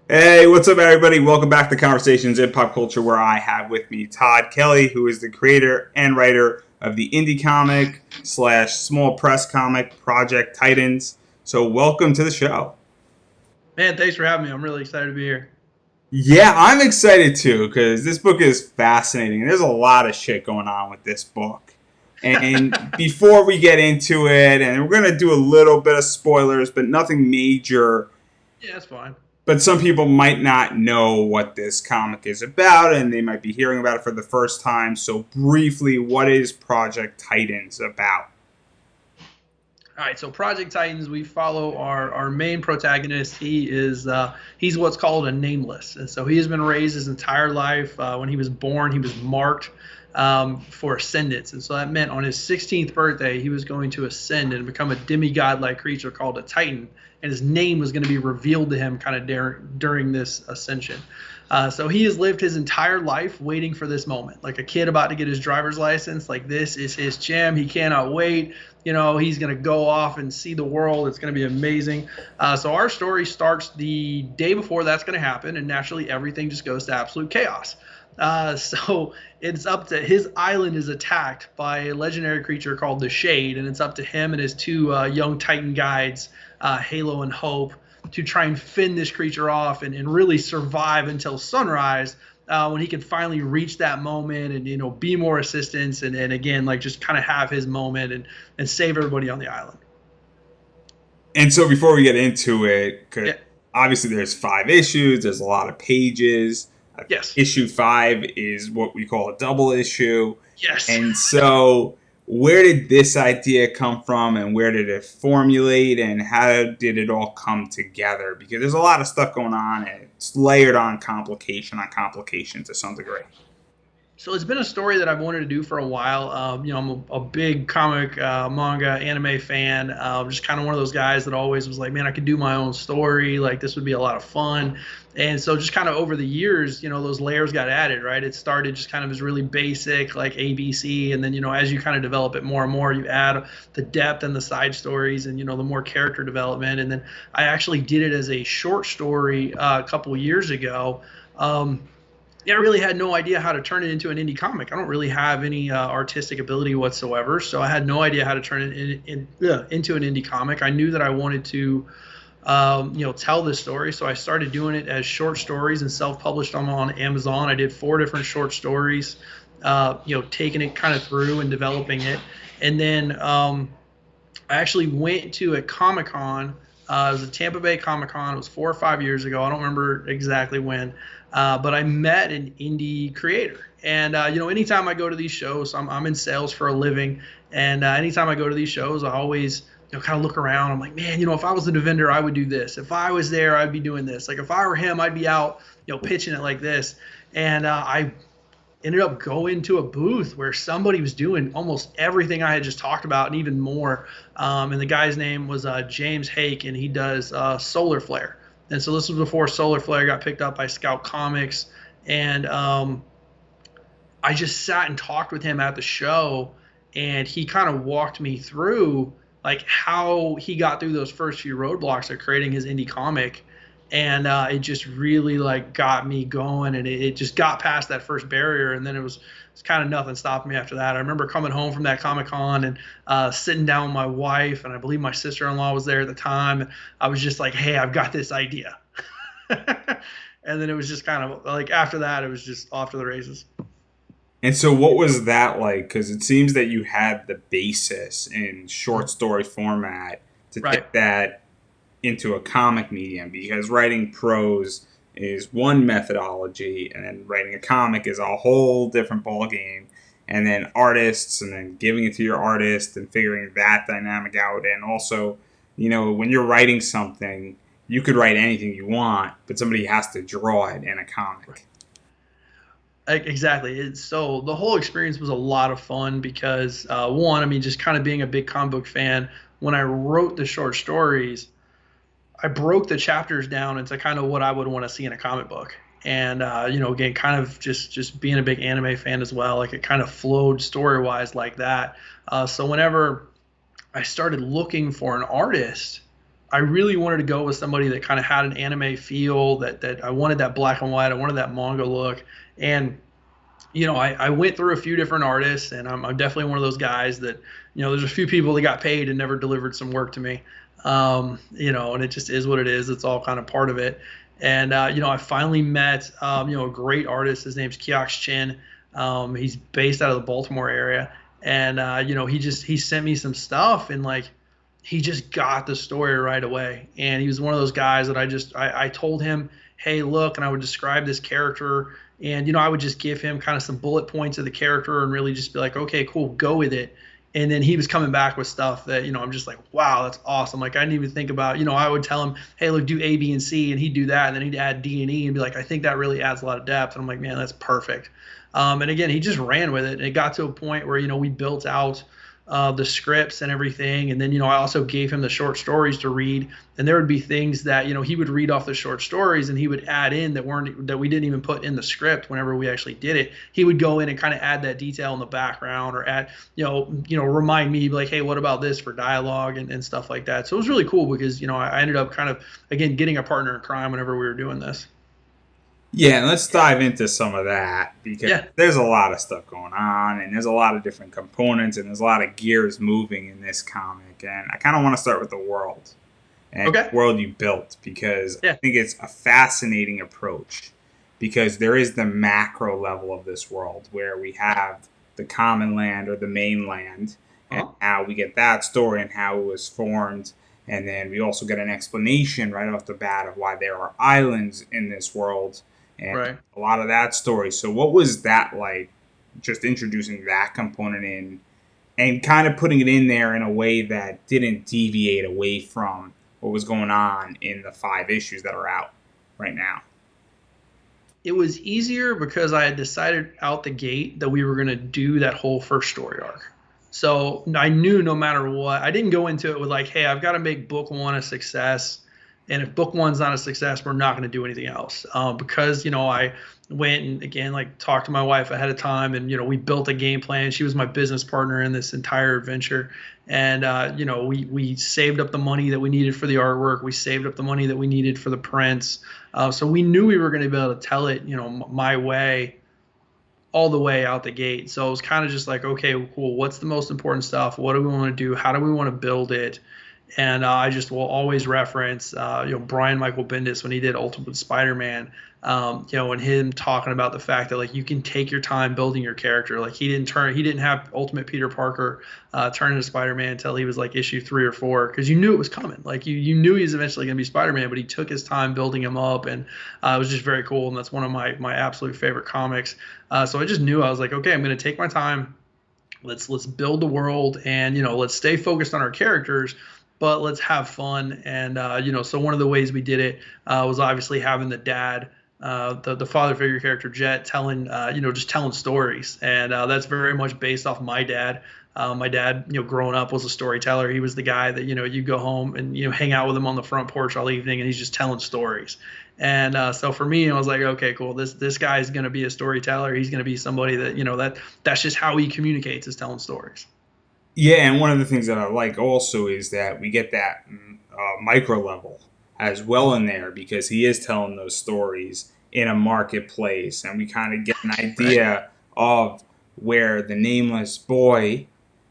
Hey, what's up, everybody? Welcome back to Conversations in Pop Culture, where I have with me Todd Kelley, who is the creator and writer of the indie comic slash small press comic Project Titans. So, welcome to the show. Man, thanks for having me. I'm really excited to be here. Yeah, I'm excited too because this book is fascinating. There's a lot of shit going on with this book. And before we get into it, and we're going to do a little bit of spoilers, but nothing major. Yeah, that's fine. But some people might not know what this comic is about, and they might be hearing about it for the first time. So, briefly, what is Project Titans about? All right, so Project Titans, we follow our main protagonist. He's what's called a nameless, and so he has been raised his entire life. When he was born, he was marked for ascendance, and so that meant on his 16th birthday, he was going to ascend and become a demigod-like creature called a Titan, and his name was going to be revealed to him kind of during this ascension. So he has lived his entire life waiting for this moment, like a kid about to get his driver's license. Like this is his jam. He cannot wait. He's going to go off and see the world. It's going to be amazing. So our story starts the day before that's going to happen, and naturally everything just goes to absolute chaos. So it's up to his island is attacked by a legendary creature called the Shade, and it's up to him and his two young Titan guides, Halo and Hope, to try and fend this creature off and really survive until sunrise, when he can finally reach that moment and be more assistance and again like just kind of have his moment and save everybody on the island. And so, before we get into it, 'cause Yeah. obviously there's 5 issues, there's a lot of pages. Yes. Issue 5 is what we call a double issue. Yes. And so, where did this idea come from, and where did it formulate, and how did it all come together? Because there's a lot of stuff going on, and it's layered on complication to some degree. So it's been a story that I've wanted to do for a while. I'm a big comic, manga, anime fan. Just kind of one of those guys that always was like, man, I could do my own story. Like this would be a lot of fun. And so just kind of over the years, those layers got added, right? It started just kind of as really basic, like ABC, and then as you kind of develop it more and more, you add the depth and the side stories, and the more character development. And then I actually did it as a short story a couple years ago. Yeah, I really had no idea how to turn it into an indie comic. I don't really have any artistic ability whatsoever, so I had no idea how to turn it into an indie comic. I knew that I wanted to, tell this story, so I started doing it as short stories and self-published them on Amazon. I did 4 different short stories, taking it kind of through and developing it, and then I actually went to a Comic-Con. It was a Tampa Bay Comic-Con. It was 4 or 5 years ago. I don't remember exactly when. But I met an indie creator. And, anytime I go to these shows, I'm in sales for a living. And anytime I go to these shows, I always kind of look around. I'm like, man, if I was a vendor, I would do this. If I was there, I'd be doing this. Like if I were him, I'd be out, pitching it like this. And I ended up going to a booth where somebody was doing almost everything I had just talked about and even more. And the guy's name was James Hake, and he does Solar Flare. And so this was before Solar Flare got picked up by Scout Comics. And I just sat and talked with him at the show, and he kind of walked me through like how he got through those first few roadblocks of creating his indie comic. And it just really like got me going, and it just got past that first barrier, and then it's kind of nothing stopping me after that. I remember coming home from that Comic-Con and sitting down with my wife, and I believe my sister-in-law was there at the time, and I was just like, hey, I've got this idea. And then it was just kind of like after that it was just off to the races. And so, what was that like? Because it seems that you had the basis in short story format to Right. take that into a comic medium, because writing prose is one methodology, and then writing a comic is a whole different ballgame. And then artists, and then giving it to your artist and figuring that dynamic out. And also, when you're writing something, you could write anything you want, but somebody has to draw it in a comic. Exactly. So the whole experience was a lot of fun because one, I mean, just kind of being a big comic book fan, when I wrote the short stories, I broke the chapters down into kind of what I would want to see in a comic book. And again, kind of just being a big anime fan as well, like it kind of flowed story wise like that. So whenever I started looking for an artist I really wanted to go with somebody that kind of had an anime feel, that I wanted that black and white, I wanted that manga look. And I went through a few different artists, and I'm definitely one of those guys that, there's a few people that got paid and never delivered some work to me. And it just is what it is. It's all kind of part of it. And, I finally met, a great artist. His name's Kiox Chin. He's based out of the Baltimore area. And, he sent me some stuff, and like, he just got the story right away. And he was one of those guys that I told him, hey, look, and I would describe this character, and I would just give him kind of some bullet points of the character and really just be like, okay, cool, go with it. And then he was coming back with stuff that, I'm just like, wow, that's awesome. Like, I didn't even think about, I would tell him, hey, look, do A, B, and C, and he'd do that, and then he'd add D and E and be like, I think that really adds a lot of depth. And I'm like, man, that's perfect. And again, he just ran with it, and it got to a point where, we built out the scripts and everything. And then, I also gave him the short stories to read, and there would be things that, he would read off the short stories, and he would add in that we didn't even put in the script whenever we actually did it. He would go in and kind of add that detail in the background, or add, remind me like, hey, what about this for dialogue and stuff like that. So it was really cool because, I ended up kind of, again, getting a partner in crime whenever we were doing this. Yeah, and let's dive into some of that because Yeah. there's a lot of stuff going on and there's a lot of different components and there's a lot of gears moving in this comic. And I kind of want to start with the world and Okay. the world you built because I Yeah. think it's a fascinating approach because there is the macro level of this world where we have the common land or the mainland and Uh-huh. how we get that story and how it was formed. And then we also get an explanation right off the bat of why there are islands in this world and Right. a lot of that story. So, what was that like? Just introducing that component in and kind of putting it in there in a way that didn't deviate away from what was going on in the 5 issues that are out right now. It was easier because I had decided out the gate that we were going to do that whole first story arc. So I knew no matter what, I didn't go into it with like, hey, I've got to make book one a success. And if book one's not a success, we're not going to do anything else. Because, I went and again, like talked to my wife ahead of time, and, we built a game plan. She was my business partner in this entire adventure. And, we saved up the money that we needed for the artwork. We saved up the money that we needed for the prints. So we knew we were going to be able to tell it, my way all the way out the gate. So it was kind of just like, okay, cool. What's the most important stuff? What do we want to do? How do we want to build it? And I just will always reference, Brian Michael Bendis when he did Ultimate Spider-Man, and him talking about the fact that like you can take your time building your character. Like he didn't have Ultimate Peter Parker turn into Spider-Man until he was like issue 3 or 4 because you knew it was coming. Like you knew he was eventually going to be Spider-Man, but he took his time building him up, and it was just very cool. And that's one of my absolute favorite comics. So I just knew I was like, okay, I'm going to take my time. Let's build the world, and let's stay focused on our characters, but let's have fun. And so one of the ways we did it was obviously having the dad, the father figure character Jet, telling just telling stories, and that's very much based off my dad. My dad, growing up, was a storyteller. He was the guy that you go home and hang out with him on the front porch all evening, and he's just telling stories. And so for me, I was like, okay, cool. This guy is going to be a storyteller. He's going to be somebody that that's just how he communicates, is telling stories. Yeah, and one of the things that I like also is that we get that micro level as well in there because he is telling those stories in a marketplace, and we kind of get an Right. idea of where the nameless boy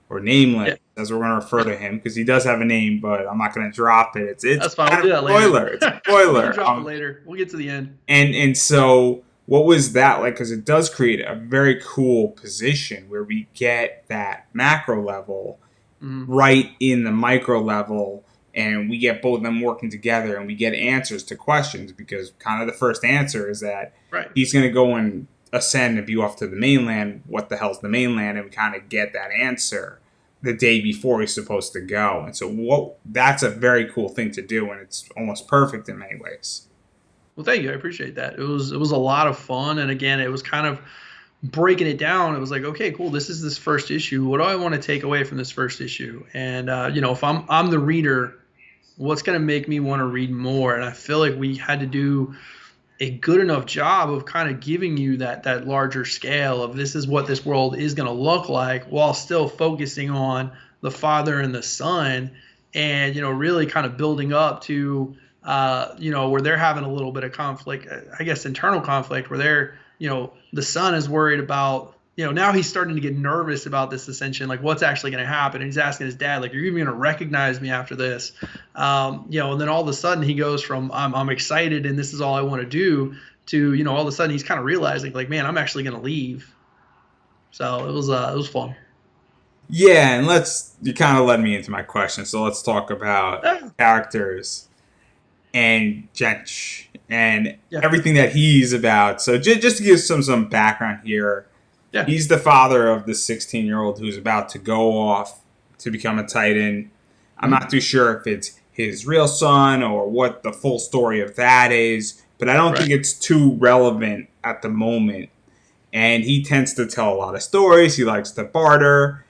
or nameless, Yeah, as we're going to refer to him, because he does have a name, but I'm not going to drop it. It's that's fine. We'll kind do of that a later. spoiler. It's a We'll spoiler. drop it later. We'll get to the end. And so what was that like? Because it does create a very cool position where we get that macro level Mhm. right in the micro level, and we get both of them working together, and we get answers to questions because kind of the first answer is that Right. he's going to go and ascend and be off to the mainland. What the hell's the mainland? And we kind of get that answer the day before he's supposed to go. And so that's a very cool thing to do, and it's almost perfect in many ways. Well, thank you. I appreciate that. It was a lot of fun, and again, it was kind of breaking it down. It was like, okay, cool. This is this first issue. What do I want to take away from this first issue? And if I'm the reader, what's going to make me want to read more? And I feel like we had to do a good enough job of kind of giving you that larger scale of this is what this world is going to look like, while still focusing on the father and the son. and really kind of building up to where they're having a little bit of conflict, I guess internal conflict, where the son is worried about, now he's starting to get nervous about this ascension, like what's actually going to happen. And he's asking his dad, like, "Are you even going to recognize me after this?" And then all of a sudden he goes from I'm excited and this is all I want to do to, all of a sudden he's kind of realizing, like, man, I'm actually going to leave. So it was fun. Yeah, and you kind of led me into my question, so let's talk about Yeah, characters and Jench and yeah, everything that he's about. So just to give some background here, yeah. he's the father of the 16-year-old who's about to go off to become a Titan. I'm Mm-hmm. not too sure if it's his real son or what the full story of that is, but I don't Right. think it's too relevant at the moment. And he tends to tell a lot of stories. He likes to barter,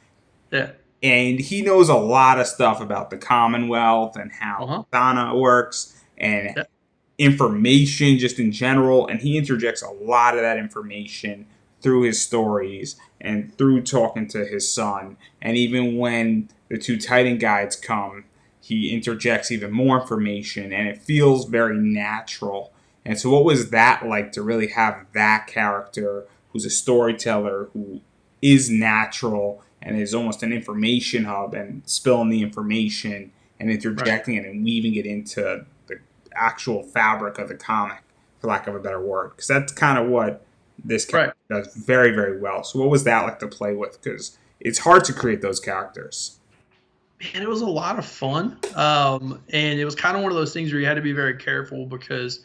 Yeah. and he knows a lot of stuff about the Commonwealth and how Uh-huh. Dana works and Yeah. information just in general. And he interjects a lot of that information through his stories and through talking to his son. And even when the two Titan guides come, he interjects even more information, and it feels very natural. And so, what was that like to really have that character who's a storyteller, who is natural and is almost an information hub and spilling the information and Right. interjecting it and weaving it into the actual fabric of the comic, for lack of a better word? Because that's kind of what this character Right. does very, very well. So, what was that like to play with? Because it's hard to create those characters. Man, it was a lot of fun. And it was kind of one of those things where you had to be very careful because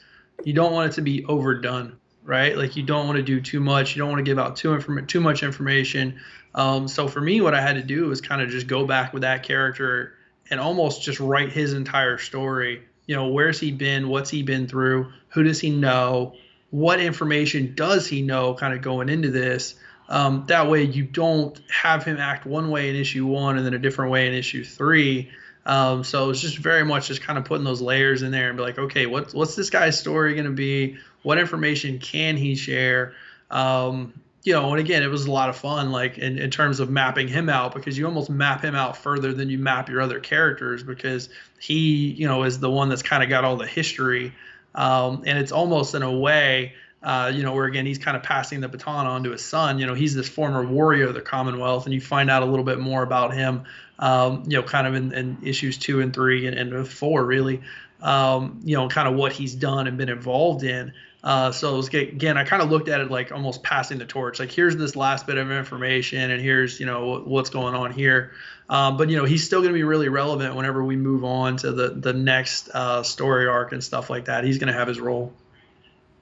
you don't want it to be overdone, right? Like you don't want to do too much. You don't want to give out too much information. So for me, what I had to do was kind of just go back with that character and almost just write his entire story. Where's he been? What's he been through? Who does he know? What information does he know kind of going into this? That way, you don't have him act one way in issue one and then a different way in issue three. So it's just very much just kind of putting those layers in there and be like, okay, what's this guy's story going to be? What information can he share? And again, it was a lot of fun, like in terms of mapping him out, because you almost map him out further than you map your other characters, because he, is the one that's kind of got all the history. And it's almost in a way, where again he's kind of passing the baton on to his son. He's this former warrior of the Commonwealth, and you find out a little bit more about him. Kind of in issues 2 and 3 and 4, really. Kind of what he's done and been involved in. So it was, again, I kind of looked at it like almost passing the torch. Like, here's this last bit of information, and here's what's going on here. But he's still going to be really relevant whenever we move on to the next story arc and stuff like that. He's going to have his role.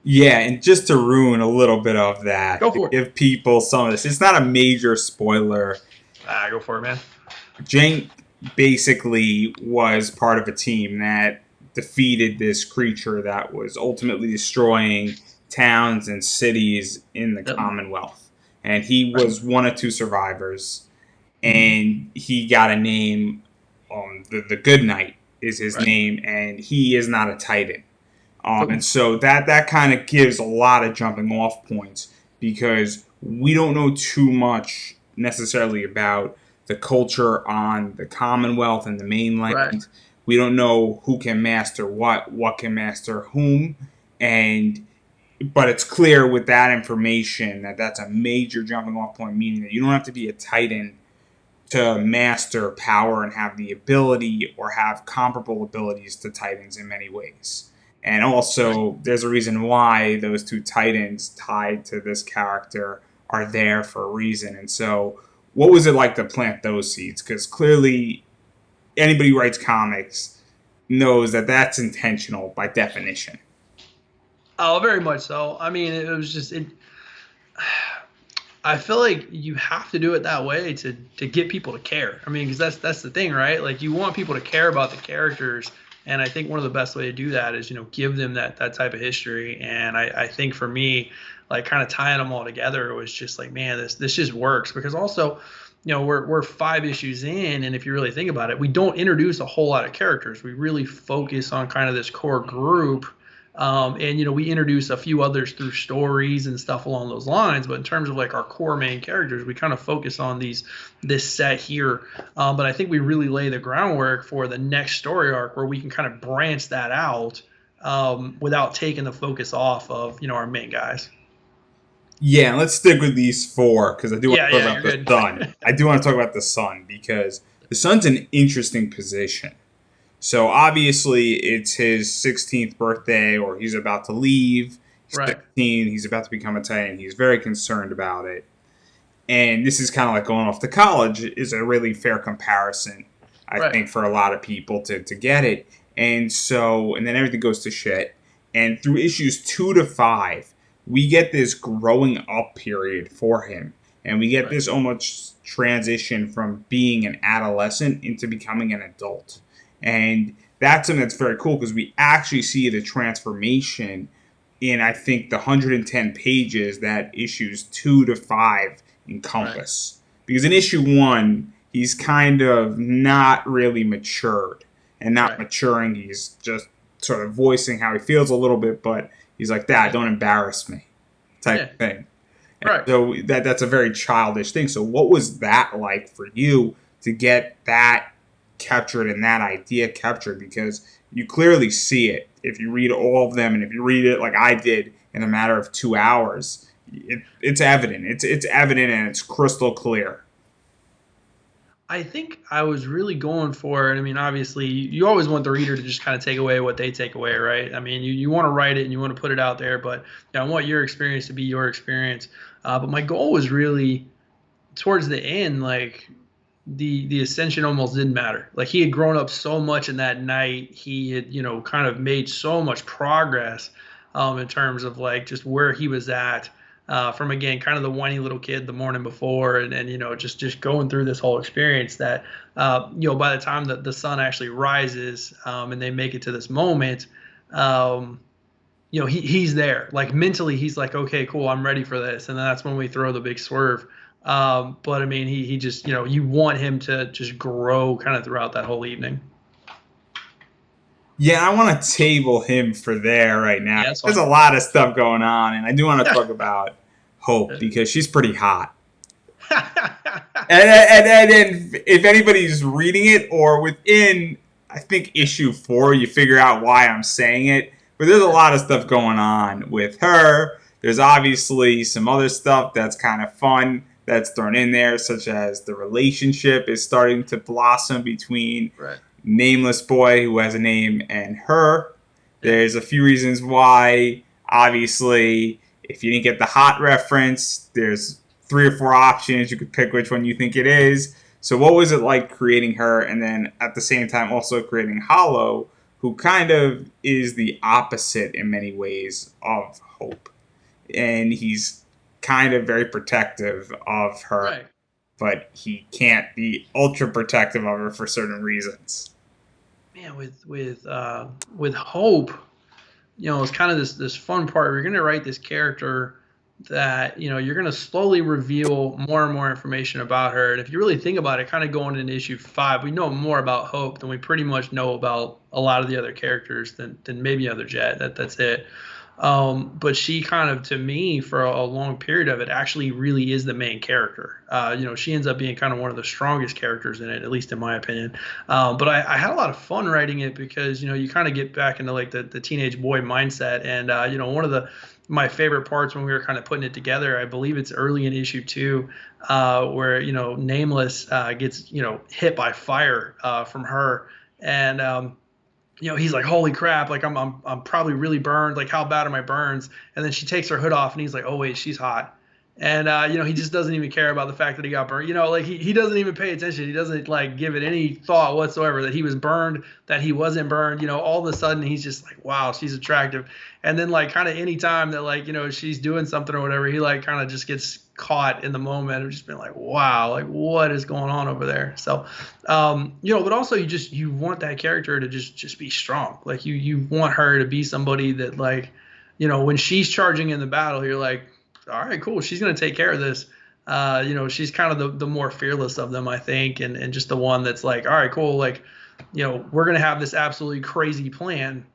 Yeah, and just to ruin a little bit of that, Go to for it. give people some of this, it's not a major spoiler. Go for it, man. Jank basically was part of a team that defeated this creature that was ultimately destroying towns and cities in the Yep. Commonwealth. And he Right. was one of two survivors, Mm-hmm. and he got a name. The Good Knight is his Right. name, and he is not a Titan. And Nope. so that kind of gives a lot of jumping off points, because we don't know too much necessarily about the culture on the Commonwealth and the Right. mainland. We don't know who can master what can master whom, and but it's clear with that information that that's a major jumping off point, meaning that you don't have to be a Titan to master power and have the ability or have comparable abilities to Titans in many ways. And Right. also, there's a reason why those two Titans tied to this character are there for a reason. And so, what was it like to plant those seeds? Because clearly, anybody who writes comics knows that that's intentional by definition. Oh, very much so. I mean, it was just it. I feel like you have to do it that way to get people to care. I mean, because that's the thing, right? Like, you want people to care about the characters, and I think one of the best way to do that is give them that type of history. And I think for me, like, kind of tying them all together was just like, man, this just works, because also, we're 5 issues in, and if you really think about it, we don't introduce a whole lot of characters. We really focus on kind of this core group. And we introduce a few others through stories and stuff along those lines. But in terms of like our core main characters, we kind of focus on this set here. But I think we really lay the groundwork for the next story arc where we can kind of branch that out without taking the focus off of our main guys. Yeah, let's stick with these four because I do want Yeah, to talk yeah, about you're the good. sun. I do want to talk about the sun because the sun's an interesting position. So obviously it's his 16th birthday, or he's about to leave. He's Right, 16. He's about to become a Titan. He's very concerned about it. And this is kind of like going off to college is a really fair comparison, I right, think, for a lot of people to get it. And then everything goes to shit. And through issues 2 to 5, we get this growing up period for him. And we get right, this almost transition from being an adolescent into becoming an adult. And that's something that's very cool because we actually see the transformation in, I think, the 110 pages that issues 2 to 5 right, encompass. Because in issue 1, he's kind of not really matured and not right, maturing. He's just sort of voicing how he feels a little bit, but he's like, Dad, yeah, don't embarrass me, type yeah, of thing. And right. so that's a very childish thing. So what was that like for you to get that captured and that idea captured? Because you clearly see it if you read all of them, and if you read it like I did in a matter of 2 hours, it's evident. It's evident and it's crystal clear. I think I was really going for, and I mean, obviously, you always want the reader to just kind of take away what they take away, right? I mean, you want to write it and you want to put it out there, but I want your experience to be your experience. But my goal was really towards the end, like the ascension almost didn't matter. Like he had grown up so much in that night. He had, kind of made so much progress in terms of like just where he was at from again, kind of the whiny little kid the morning before, and just going through this whole experience that by the time that the sun actually rises and they make it to this moment. He's there. Like mentally, he's like, okay, cool, I'm ready for this. And then that's when we throw the big swerve. But I mean, he just, you want him to just grow kind of throughout that whole evening. Yeah, I want to table him for there right now. Yeah, that's There's fine. a lot of stuff going on, and I do want to talk about Hope because she's pretty hot. And if anybody's reading it or within, I think, issue 4, you figure out why I'm saying it. But there's a lot of stuff going on with her. There's obviously some other stuff that's kind of fun that's thrown in there, such as the relationship is starting to blossom between Right. Nameless Boy, who has a name, and her. Yeah. There's a few reasons why. Obviously, if you didn't get the hot reference, there's 3 or 4 options. You could pick which one you think it is. So, what was it like creating her, and then at the same time also creating Hollow, who kind of is the opposite in many ways of Hope, and he's kind of very protective of her, Right. but he can't be ultra protective of her for certain reasons. Man, with Hope, it's kind of this fun part. We're gonna write this character that you're going to slowly reveal more and more information about her. And if you really think about it, kind of going into issue 5, we know more about Hope than we pretty much know about a lot of the other characters than maybe other Jet. That's it. But she kind of, to me, for a long period of it, actually really is the main character. She ends up being kind of one of the strongest characters in it, at least in my opinion. But I had a lot of fun writing it because you kind of get back into like the teenage boy mindset, and one of my favorite parts when we were kind of putting it together, I believe it's early in issue 2, where Nameless gets hit by fire from her, and he's like, holy crap, like I'm probably really burned. Like, how bad are my burns? And then she takes her hood off and he's like, oh wait, she's hot. And he just doesn't even care about the fact that he got burned. Like he doesn't even pay attention. He doesn't like give it any thought whatsoever that he was burned, that he wasn't burned. All of a sudden he's just like, wow, she's attractive. And then like kind of any time that like she's doing something or whatever, he like kind of just gets caught in the moment of just being like, wow, like what is going on over there? So but also you want that character to just be strong. Like you want her to be somebody that like when she's charging in the battle, you're like, all right, cool, she's going to take care of this. She's kind of the more fearless of them, I think, and just the one that's like, all right, cool, like we're going to have this absolutely crazy plan,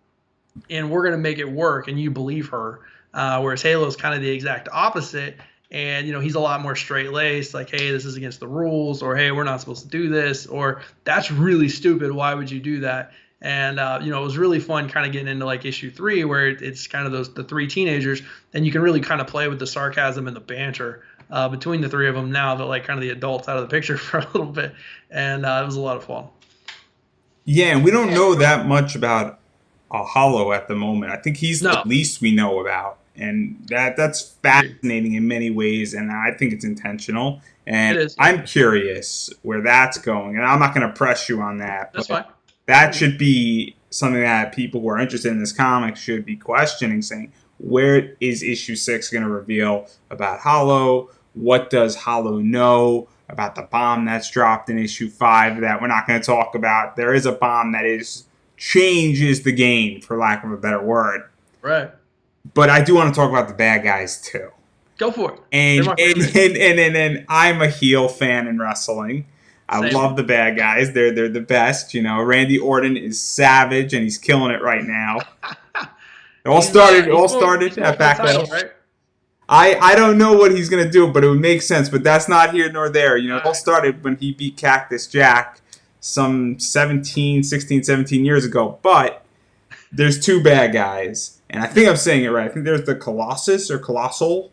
and we're going to make it work, and you believe her. Whereas Halo's kind of the exact opposite. And, he's a lot more straight laced, like, hey, this is against the rules, or hey, we're not supposed to do this, or that's really stupid. Why would you do that? And, it was really fun kind of getting into like issue 3, where it's kind of the 3 teenagers, and you can really kind of play with the sarcasm and the banter between the 3 of them now that like kind of the adults out of the picture for a little bit. And it was a lot of fun. Yeah, and we don't know that much about Hollow at the moment. I think he's the No, least we know about, and that's agreed. fascinating in many ways, and I think it's intentional. It And is. Yeah, I'm curious where that's going, and I'm not going to press you on that, that's but fine. that should be something that people who are interested in this comic should be questioning, saying, where is issue 6 going to reveal about Hollow? What does Hollow know about the bomb that's dropped in issue 5 that we're not going to talk about? There is a bomb that changes the game, for lack of a better word. Right. But I do want to talk about the bad guys too. Go for it. They're And my and favorite. and, and I'm a heel fan in wrestling. I Same. love the bad guys. They're the best. Randy Orton is savage and he's killing it right now. It all started. It all He's started going at for the title, Backlash. right? I don't know what he's gonna do, but it would make sense. But that's not here nor there. All It all right. started when he beat Cactus Jack some 17 years ago. But there's two bad guys, and I think Yep. I'm saying it right. I think there's the Colossus or Colossal,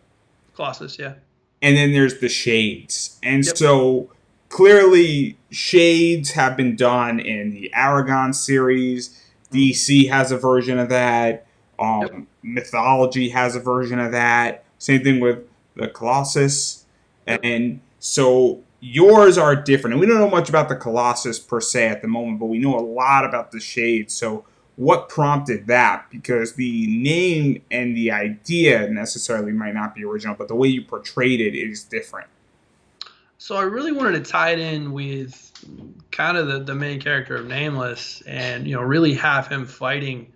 Colossus, yeah. and then there's the Shades. And Yep. so clearly, Shades have been done in the Aragon series. Mhm. DC has a version of that. Yep. Mythology has a version of that. Same thing with the Colossus. Yep. And so yours are different. And we don't know much about the Colossus per se at the moment, but we know a lot about the Shades. So what prompted that? Because the name and the idea necessarily might not be original, but the way you portrayed it is different. So I really wanted to tie it in with kind of the main character of Nameless, and really have him fighting.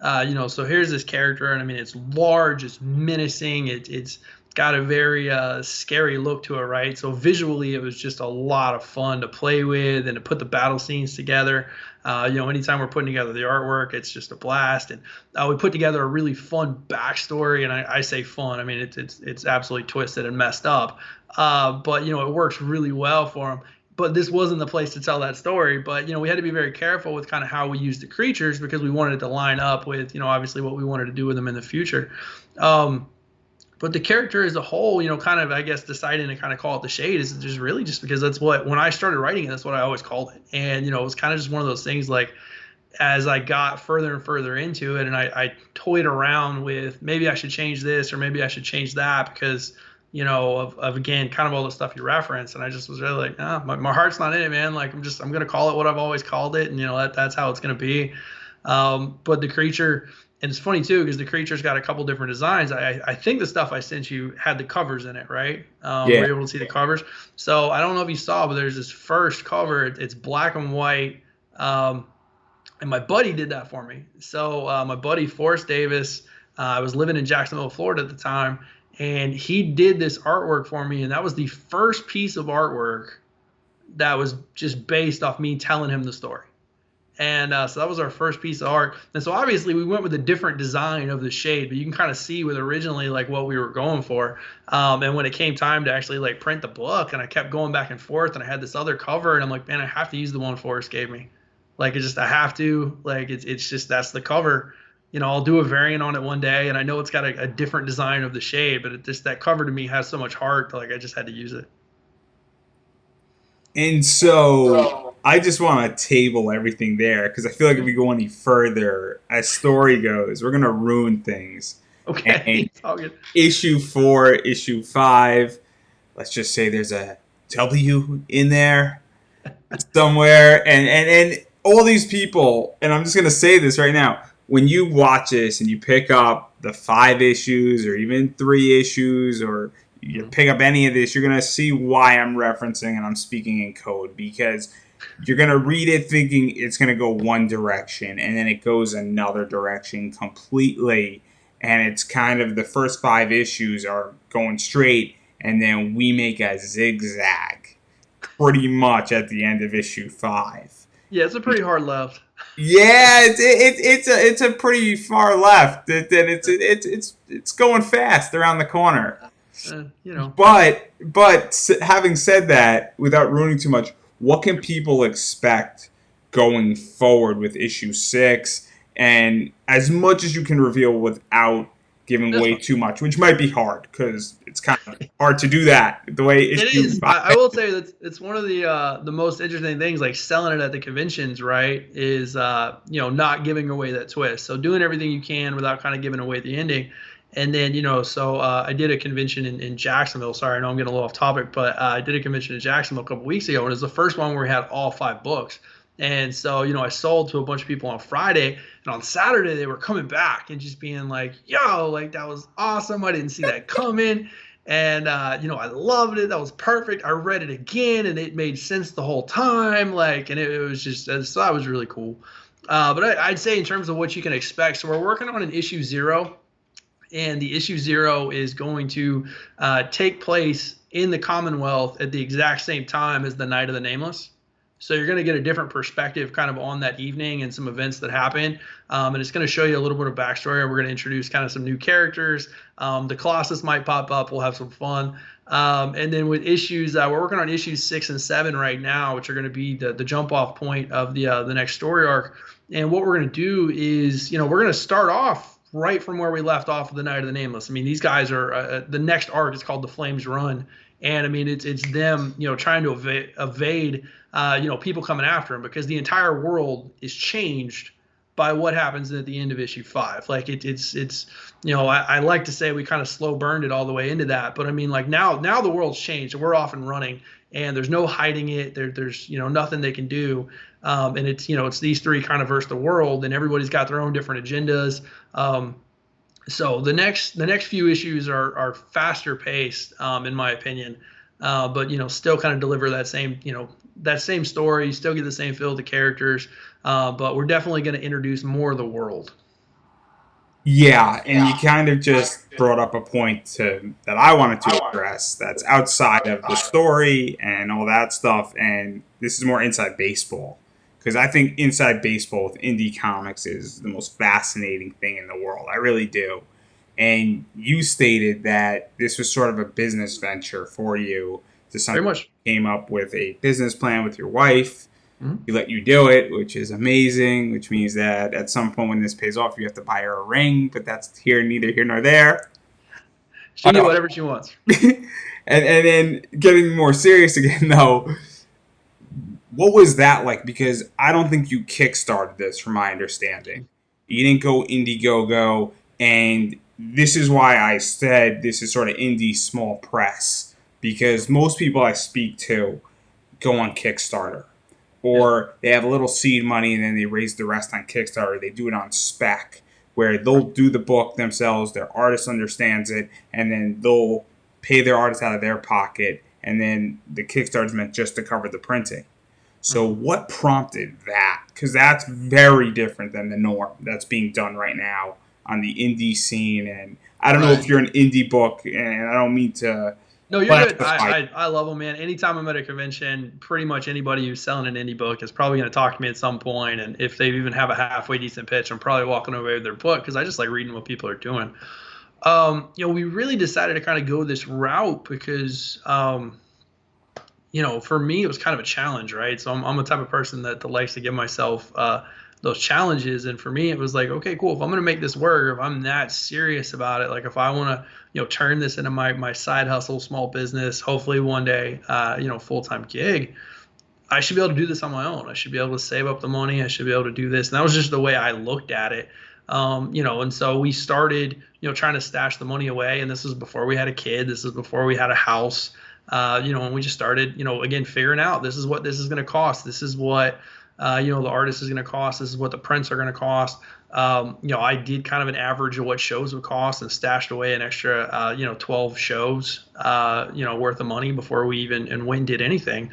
So here's this character, and I mean it's large, it's menacing, it's got a very scary look to it, right? So visually, it was just a lot of fun to play with and to put the battle scenes together. Anytime we're putting together the artwork, it's just a blast. And we put together a really fun backstory, and I say fun, I mean it's absolutely twisted and messed up, but it works really well for him. But this wasn't the place to tell that story. But we had to be very careful with kind of how we used the creatures, because we wanted it to line up with obviously what we wanted to do with them in the future. But the character as a whole, kind of, I guess, deciding to kind of call it the Shade is just really just because that's what, when I started writing it, that's what I always called it. And, it was kind of just one of those things, like, as I got further and further into it, and I toyed around with maybe I should change this or maybe I should change that because, of again, kind of all the stuff you referenced. And I just was really like, nah, my heart's not in it, man. Like, I'm going to call it what I've always called it. And, that's how it's going to be. But the creature, and it's funny too because the creature's got a couple different designs. I think the stuff I sent you had the covers in it, right? Were Yeah. you able to see the covers? So I don't know if you saw, but there's this first cover. It's black and white, and my buddy did that for me. So my buddy Forrest Davis, I was living in Jacksonville, Florida at the time, and he did this artwork for me, and that was the first piece of artwork that was just based off me telling him the story. And so that was our first piece of art. And so obviously we went with a different design of the Shade, but you can kind of see with originally like what we were going for. And when it came time to actually like print the book, and I kept going back and forth, and I had this other cover, and I'm like, man, I have to use the one Forrest gave me. Like, it's just, I have to, like, it's just, that's the cover. I'll do a variant on it one day, and I know it's got a different design of the Shade, but it just, that cover to me has so much heart, like I just had to use it. And so I just want to table everything there because I feel like if we go any further, as story goes, we're going to ruin things. Okay, And it's all good. issue 4, issue 5, let's just say there's a W in there somewhere. And all these people, and I'm just going to say this right now, when you watch this and you pick up the 5 issues or even 3 issues or you Mhm. pick up any of this, you're going to see why I'm referencing and I'm speaking in code because you're going to read it thinking it's going to go one direction and then it goes another direction completely. And it's kind of the first 5 issues are going straight and then we make a zigzag pretty much at the end of issue 5. Yeah, it's a pretty hard left. Yeah, it's a pretty far left. It's going fast around the corner. You know, But having said that, without ruining too much, what can people expect going forward with issue 6? And as much as you can reveal without giving that's away fine. too much, which might be hard because it's kind of hard to do that the way It issue is. 5. I will say that it's one of the most interesting things, like selling it at the conventions, right? Is not giving away that twist. So doing everything you can without kind of giving away the ending. And then I did a convention in Jacksonville. Sorry, I know I'm getting a little off topic, but I did a convention in Jacksonville a couple weeks ago, and it was the first one where we had all 5 books. And so I sold to a bunch of people on Friday, and on Saturday they were coming back and just being like, "Yo, like that was awesome! I didn't see that coming." And I loved it. That was perfect. I read it again, and it made sense the whole time. Like, and it was just so that was really cool. But I'd say in terms of what you can expect, so we're working on an issue 0, and the issue 0 is going to take place in the Commonwealth at the exact same time as the Night of the Nameless. So you're going to get a different perspective kind of on that evening and some events that happen. And it's going to show you a little bit of backstory. We're going to introduce kind of some new characters. The Colossus might pop up. We'll have some fun. And then with issues, we're working on issues 6 and 7 right now, which are going to be the jump off point of the next story arc. And what we're going to do is, we're going to start off right from where we left off of the Night of the Nameless. I mean, these guys are the next arc is called The Flames Run, and I mean it's them trying to evade people coming after them, because the entire world is changed by what happens at the end of issue 5. Like it's I like to say we kind of slow burned it all the way into that, but I mean, like now the world's changed and we're off and running, and there's no hiding it. There's nothing they can do. And it's these three kind of versus the world, and everybody's got their own different agendas. So the next few issues are faster paced, in my opinion, but still kind of deliver that same story, still get the same feel of the characters, but we're definitely going to introduce more of the world. Yeah, and you kind of just brought up a point that I wanted to address that's outside of the story and all that stuff, and this is more inside baseball. Because I think inside baseball with indie comics is the most fascinating thing in the world. I really do. And you stated that this was sort of a business venture for you to Very something much. you came up with a business plan with your wife. Mm-hmm. He let you do it, which is amazing, which means that at some point when this pays off, you have to buy her a ring, but that's neither here nor there. She can get whatever she wants. And then getting more serious again, though, what was that like? Because I don't think you kickstarted this, from my understanding. You didn't go Indiegogo, and this is why I said this is sort of indie small press, because most people I speak to go on Kickstarter, Yeah. or they have a little seed money and then they raise the rest on Kickstarter. They do it on spec, where they'll do the book themselves, their artist understands it, and then they'll pay their artist out of their pocket, and then the Kickstarter's meant just to cover the printing. So Mm-hmm. what prompted that? Because that's very different than the norm that's being done right now on the indie scene. And I don't know Right. if you're an indie book, and I don't mean to No, you're good. classify. I love them, man. Anytime I'm at a convention, pretty much anybody who's selling an indie book is probably going to talk to me at some point, and if they even have a halfway decent pitch, I'm probably walking away with their book, because I just like reading what people are doing. We really decided to kind of go this route because, for me, it was kind of a challenge, right? So I'm a type of person that likes to give myself those challenges. And for me, it was like, okay, cool. If I'm going to make this work, if I'm that serious about it, like if I want to, turn this into my side hustle, small business, hopefully one day, full-time gig, I should be able to do this on my own. I should be able to save up the money. I should be able to do this. And that was just the way I looked at it. And so we started, trying to stash the money away. And this was before we had a kid. This is before we had a house. And we just started, again, figuring out this is what this is going to cost. This is what, the artist is going to cost. This is what the prints are going to cost. I did kind of an average of what shows would cost and stashed away an extra, 12 shows, worth of money before we even and went and did anything.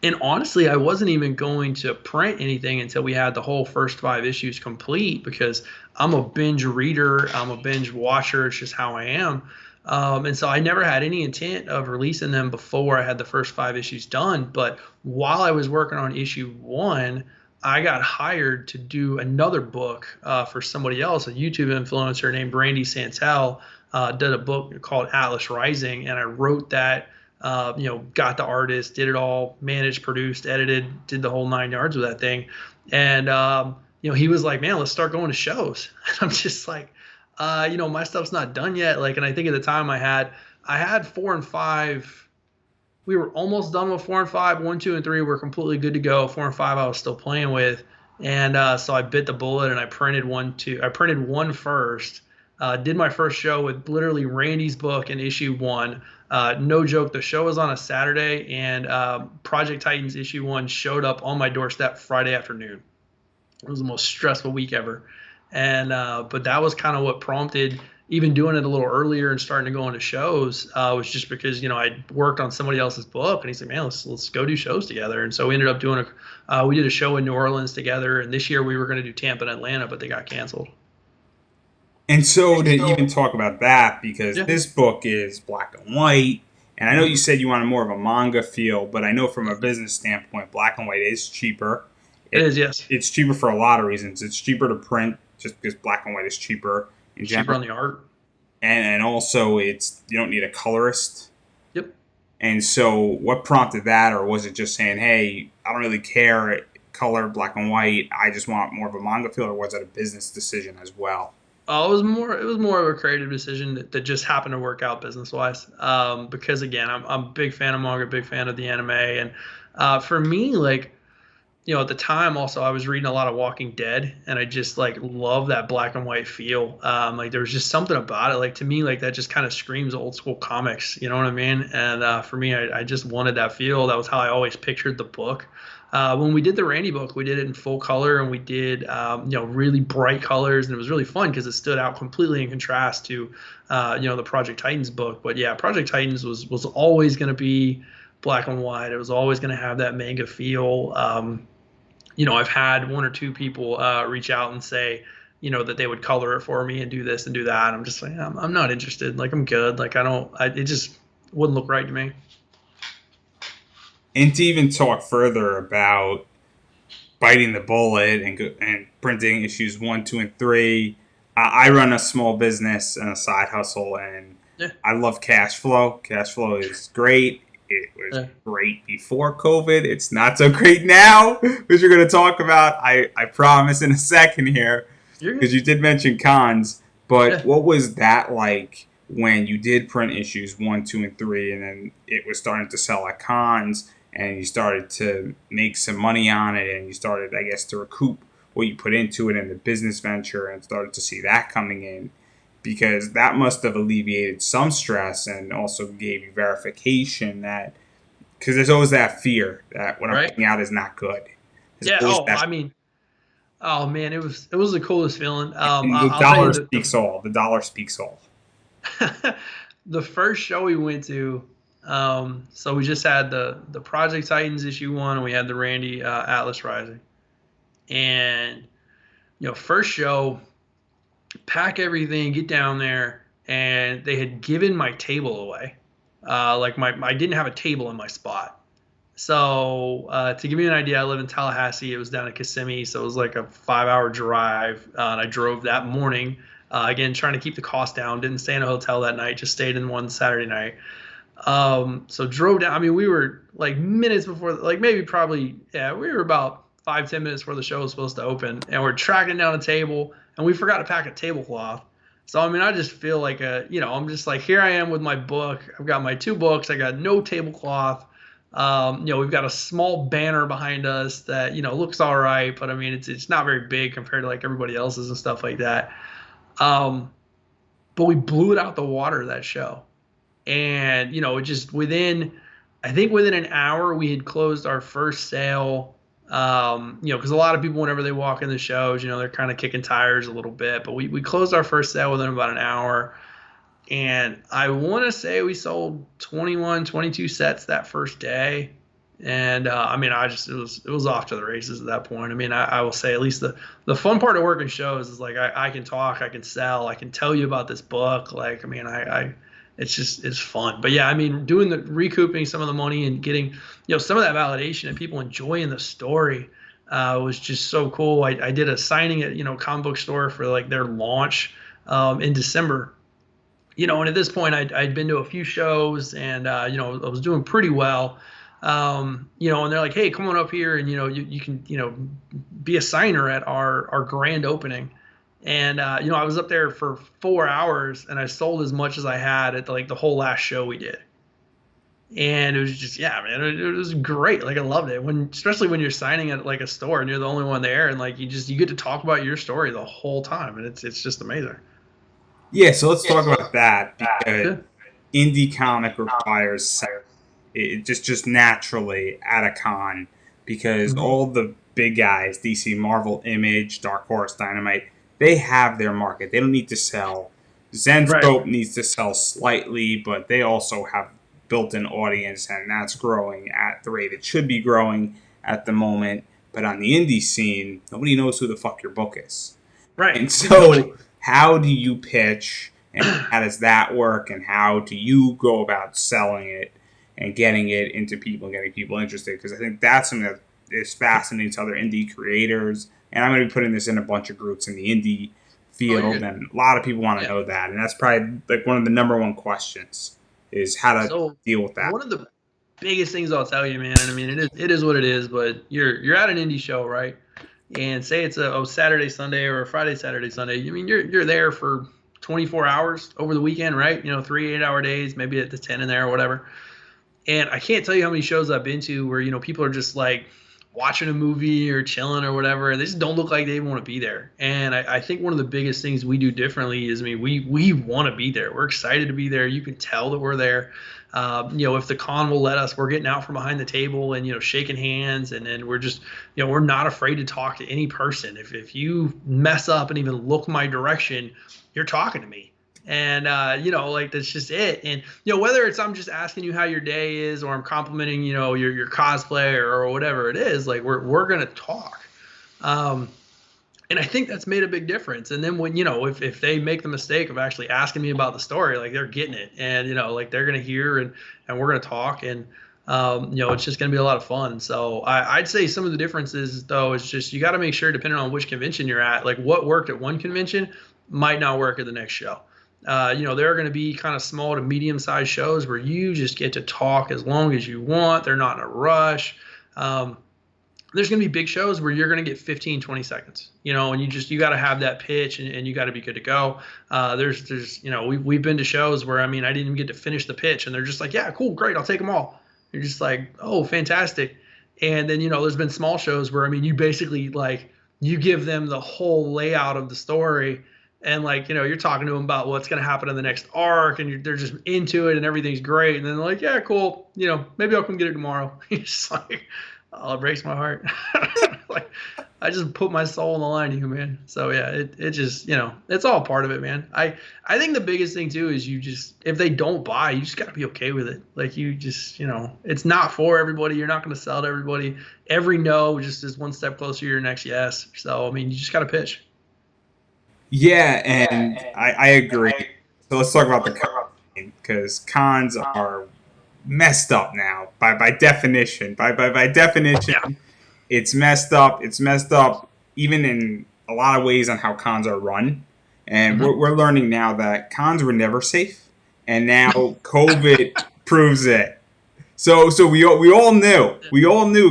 And honestly, I wasn't even going to print anything until we had the whole first 5 issues complete, because I'm a binge reader. I'm a binge watcher. It's just how I am. And so I never had any intent of releasing them before I had the first 5 issues done. But while I was working on issue 1, I got hired to do another book for somebody else, a YouTube influencer named Brandy Santel. Did a book called Atlas Rising, and I wrote that. Got the artist, did it all, managed, produced, edited, did the whole 9 yards with that thing. And he was like, "Man, let's start going to shows." And I'm just like, my stuff's not done yet. Like, and I think at the time I had 4 and 5. We were almost done with 4 and 5. 1, 2, and 3 were completely good to go. 4 and 5 I was still playing with, and so I bit the bullet and I printed one. I printed one first. Did my first show with literally Randy's book in issue 1. No joke, the show was on a Saturday, and Project Titans issue 1 showed up on my doorstep Friday afternoon. It was the most stressful week ever, and but that was kind of what prompted even doing it a little earlier and starting to go into shows. Was just because I worked on somebody else's book, and he said, "Man, let's go do shows together." And so we ended up doing we did a show in New Orleans together, and this year we were going to do Tampa and Atlanta, but they got canceled. And so to even talk about that, because Yeah, this book is black and white, and I know you said you wanted more of a manga feel, but I know from a business standpoint, black and white is cheaper. it It, is. Yes, it's cheaper for a lot of reasons. It's cheaper to print just because black and white is cheaper in it's cheaper general, on the art. and also it's you don't need a colorist. Yep. And so, what prompted that, or was it just saying, "Hey, I don't really care color, black and white. I just want more of a manga feel," or was it a business decision as well? It was more of a creative decision that just happened to work out business wise. Because again, I'm a big fan of manga, big fan of the anime, and for me, like at the time also I was reading a lot of Walking Dead, and I just like love that black and white feel. Like there was just something about it. Like to me, like that just kind of screams old school comics. You know what I mean? And for me, I just wanted that feel. That was how I always pictured the book. When we did the Randy book, we did it in full color, and we did really bright colors, and it was really fun because it stood out completely in contrast to the Project Titans book. But yeah, Project Titans was always going to be black and white. It was always going to have that manga feel. I've had 1 or 2 people reach out and say, that they would color it for me and do this and do that. I'm just like, I'm not interested. Like, I'm good. Like, it just wouldn't look right to me. And to even talk further about biting the bullet and printing issues 1, 2, and 3. I run a small business and a side hustle, and Yeah. I love cash flow. Cash flow is great. It was Yeah. great before COVID. It's not so great now, which we're going to talk about. I promise in a second here, You're good. because you did mention cons. But Yeah. what was that like when you did print issues 1, 2, and 3, and then it was starting to sell at cons, and you started to make some money on it, and you started, I guess, to recoup what you put into it in the business venture, and started to see that coming in, because that must have alleviated some stress and also gave you verification that, because there's always that fear that what I'm Right. putting out is not good. There's Yeah. always Oh, that, I mean, oh man, it was the coolest feeling. and the I'll tell you dollar that speaks all. The dollar speaks all. the first show we went to, so we just had the Project Titans issue 1, and we had the Randy Atlas Rising, and first show, pack everything, get down there, and they had given my table away. Like I didn't have a table in my spot. So to give you an idea, I live in Tallahassee. It was down in Kissimmee, so it was like a 5-hour drive, and I drove that morning. Again, trying to keep the cost down. Didn't stay in a hotel that night. Just stayed in one Saturday night. So drove down. I mean, we were like minutes before, like maybe probably, yeah, we were about 5-10 minutes before the show was supposed to open, and we're tracking down a table, and we forgot to pack a tablecloth. So I mean, I just feel like I'm just like, here I am with my book. I've got my 2 books. I got no tablecloth. We've got a small banner behind us that looks all right, but I mean, it's not very big compared to like everybody else's and stuff like that. Um, but we blew it out the water that show, and it just I think within an hour we had closed our first sale. Because a lot of people, whenever they walk in the shows, they're kind of kicking tires a little bit, but we closed our first sale within about an hour, and I want to say we sold 21, 22 sets that first day. And I mean, it was off to the races at that point. I mean, I will say at least the fun part of working shows is like I can talk, I can sell, I can tell you about this book. Like, I mean, it's fun. But yeah, I mean, recouping some of the money and getting some of that validation and people enjoying the story. was just so cool. I did a signing at comic book store for like their launch in December. And at this point, I'd been to a few shows, and I was doing pretty well. And they're like, "Hey, come on up here, and you can be a signer at our grand opening." And I was up there for 4 hours, and I sold as much as I had at like the whole last show we did. And it was just, yeah, man, it was great. Like I loved it especially when you're signing at like a store and you're the only one there, and like you get to talk about your story the whole time, and it's just amazing. Yeah, so let's talk about that because Yeah. indie comic requires it just naturally at a con because Mhm. all the big guys, DC, Marvel, Image, Dark Horse, Dynamite, they have their market. They don't need to sell. Right. Zenscope needs to sell slightly, but they also have built-in audience, and that's growing at the rate it should be growing at the moment. But on the indie scene, nobody knows who the fuck your book is. Right. And Nobody. so, how do you pitch, and how does that work, and how do you go about selling it and getting it into people and getting people interested? Because I think that's something that is fascinating to other indie creators. And I'm going to be putting this in a bunch of groups in the indie Oh, you're field, good. and a lot of people want to Yeah. know that. And that's probably like one of the number one questions is how to So deal with that. one of the biggest things I'll tell you, man, and I mean it is what it is, but you're at an indie show, right? And say it's a Saturday, Sunday, or a Friday, Saturday, Sunday. I mean, you're there for 24 hours over the weekend, right? 3 8-hour days, maybe at the 10 in there or whatever. And I can't tell you how many shows I've been to where people are just like watching a movie or chilling or whatever. They just don't look like they even want to be there. And I think one of the biggest things we do differently is, I mean, we want to be there. We're excited to be there. You can tell that we're there. If the con will let us, we're getting out from behind the table and shaking hands, and then we're just we're not afraid to talk to any person. If you mess up and even look my direction, you're talking to me. And like that's just it. And whether it's I'm just asking you how your day is, or I'm complimenting your cosplay, or whatever it is, like we're gonna talk. Um, and I think that's made a big difference. And then when if they make the mistake of actually asking me about the story, like they're getting it, and like they're gonna hear, and we're gonna talk, and it's just gonna be a lot of fun. So I'd say some of the differences though is just you got to make sure, depending on which convention you're at, like what worked at one convention might not work at the next show. There are going to be kind of small to medium sized shows where you just get to talk as long as you want. They're not in a rush. Um, there's going to be big shows where you're going to get 15, 20 seconds, and you got to have that pitch, and you got to be good to go. We've been to shows where, I mean, I didn't even get to finish the pitch, and they're just like, yeah, cool, great, I'll take them all. You're just like, oh, fantastic. And then, there's been small shows where, I mean, you basically like, you give them the whole layout of the story, and like, you're talking to them about what's going to happen in the next arc, and they're just into it and everything's great. And then they're like, yeah, cool. Maybe I'll come get it tomorrow. You're just like, oh, it breaks my heart. Like, I just put my soul on the line to you, man. So yeah, it just, it's all part of it, man. I think the biggest thing too is you just, if they don't buy, you just got to be okay with it. Like you just, it's not for everybody. You're not going to sell to everybody. Every no just is one step closer to your next yes. So, I mean, you just got to pitch. Yeah, and I agree. So let's talk about the con because cons are messed up now by definition. By Yeah. definition, it's messed up. It's messed up even in a lot of ways on how cons are run. And Hmm. we're learning now that cons were never safe, and now COVID proves it. So we all knew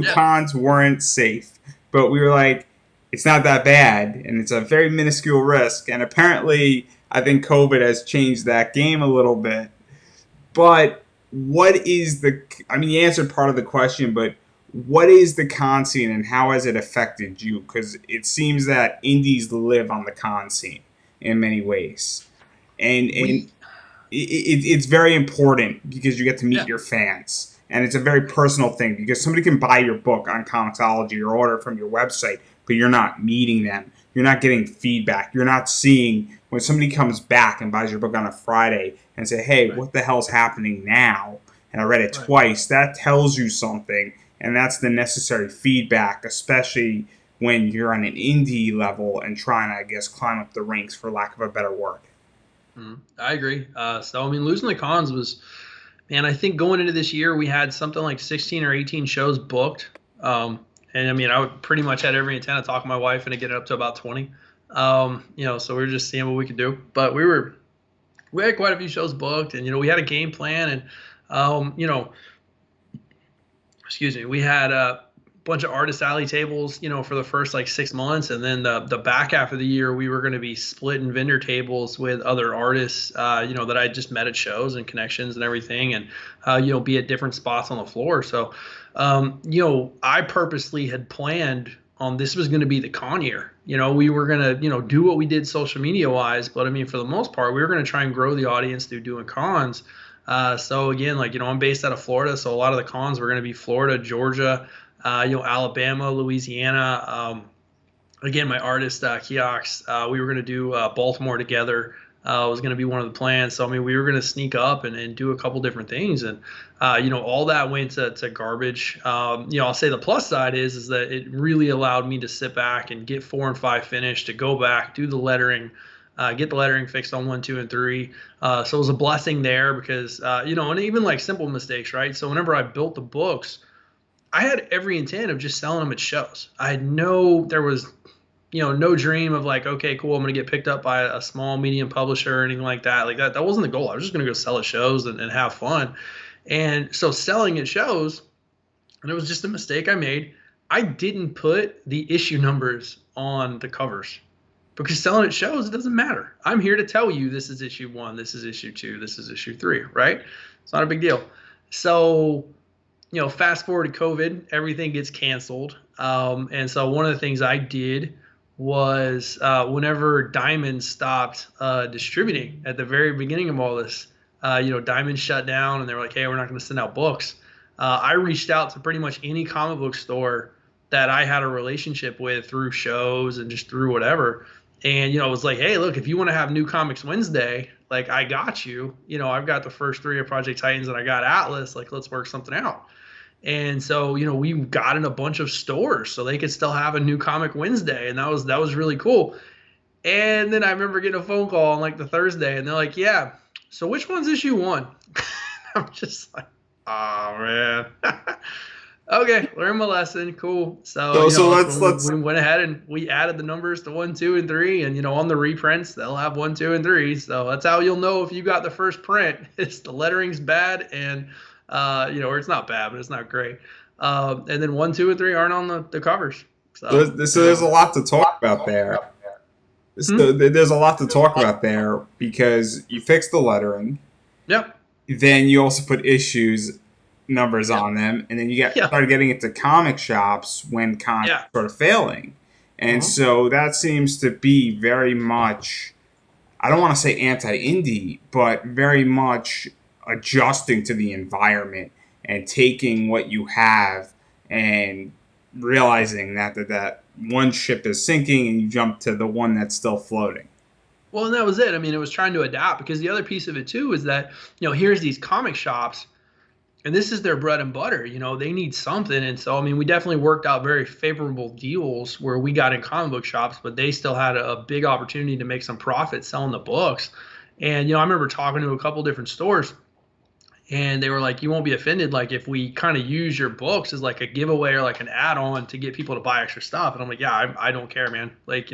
Yeah. cons weren't safe, but we were like, it's not that bad, and it's a very minuscule risk. And apparently, I think COVID has changed that game a little bit. But what is the? I mean, you answered part of the question, but what is the con scene, and how has it affected you? Because it seems that indies live on the con scene in many ways, and We, it's very important because you get to meet yeah. your fans, and it's a very personal thing because somebody can buy your book on Comixology or order from your website, but you're not meeting them. You're not getting feedback. You're not seeing when somebody comes back and buys your book on a Friday and say, "Hey, Right. what the hell's happening now?" And I read it Right. twice. That tells you something, and that's the necessary feedback, especially when you're on an indie level and trying to, I guess, climb up the ranks, for lack of a better word. I agree. So, I mean, losing the cons was, man, I think going into this year, we had something like 16 or 18 shows booked. Um, And I mean, I would pretty much had every intent of talking my wife into getting up to about 20. So we were just seeing what we could do. But we had quite a few shows booked, and we had a game plan, and um, you know, excuse me, we had a bunch of artist alley tables, for the first like 6 months, and then the back half of the year we were going to be splitting vendor tables with other artists, that I just met at shows and connections and everything, and be at different spots on the floor. So, I purposely had planned on this was going to be the con year. We were going to, do what we did social media wise, but I mean, for the most part, we were going to try and grow the audience through doing cons. So again, like, I'm based out of Florida, so a lot of the cons were going to be Florida, Georgia, Alabama, Louisiana. Again, my artist, Kiosks, we were going to do Baltimore together. Was going to be one of the plans. So, I mean, we were going to sneak up and do a couple different things. And, all that went to garbage. I'll say the plus side is that it really allowed me to sit back and get 4 and 5 finished, to go back, do the lettering, get the lettering fixed on 1, 2, and 3. So it was a blessing there because, and even like simple mistakes, right? So whenever I built the books, I had every intent of just selling them at shows. There was, no dream of like, okay, cool, I'm going to get picked up by a small, medium publisher or anything like that. Like that wasn't the goal. I was just going to go sell at shows and have fun. And so selling at shows, and it was just a mistake I made. I didn't put the issue numbers on the covers because selling at shows, it doesn't matter. I'm here to tell you this is issue 1, this is issue 2, this is issue 3, right? It's not a big deal. So, fast forward to COVID, everything gets canceled. And so one of the things I did was whenever Diamond stopped distributing at the very beginning of all this, Diamond shut down and they were like, hey, we're not going to send out books. I reached out to pretty much any comic book store that I had a relationship with through shows and just through whatever. And, it was like, hey, look, if you want to have New Comics Wednesday, like, I got you. I've got the first 3 of Project Titans and I got Atlas. Like, let's work something out. And so, we got in a bunch of stores so they could still have a New Comic Wednesday. And that was really cool. And then I remember getting a phone call on like the Thursday and they're like, yeah, so which one's issue 1? I'm just like, oh, man. Okay, learn my lesson. Cool. So we went ahead and we added the numbers to 1, 2, and 3, and on the reprints they'll have 1, 2, and 3. So that's how you'll know if you got the first print. It's the lettering's bad, and or it's not bad, but it's not great. And then 1, 2, and 3 aren't on the covers. So there's a lot to talk about there. There's a lot to talk about there because you fixed the lettering. Yep. Then you also put issues numbers on them, and then you started getting into comic shops when cons started failing, and so that seems to be very much, I don't want to say anti-indie, but very much adjusting to the environment and taking what you have and realizing that one ship is sinking and you jump to the one that's still floating. Well, and that was it. I mean, it was trying to adapt because the other piece of it too is that here's these comic shops. And this is their bread and butter. They need something. And so, I mean, we definitely worked out very favorable deals where we got in comic book shops, but they still had a big opportunity to make some profit selling the books. And, I remember talking to a couple different stores and they were like, you won't be offended, like, if we kind of use your books as like a giveaway or like an add-on to get people to buy extra stuff. And I'm like, yeah, I don't care, man. Like,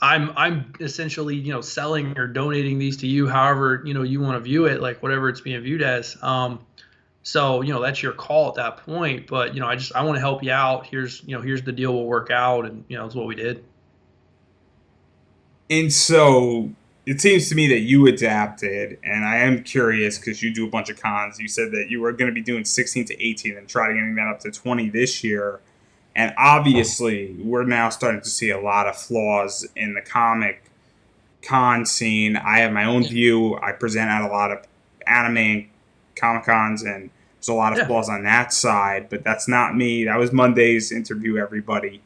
I'm essentially, selling or donating these to you, however, you want to view it, like whatever it's being viewed as. So, that's your call at that point. But, I want to help you out. Here's the deal we'll work out. And, that's what we did. And so it seems to me that you adapted, and I am curious because you do a bunch of cons. You said that you were going to be doing 16 to 18 and try getting that up to 20 this year. And obviously, we're now starting to see a lot of flaws in the comic con scene. I have my own view. I present at a lot of anime and comic cons, and there's a lot of flaws on that side. But that's not me. That was Monday's interview, everybody,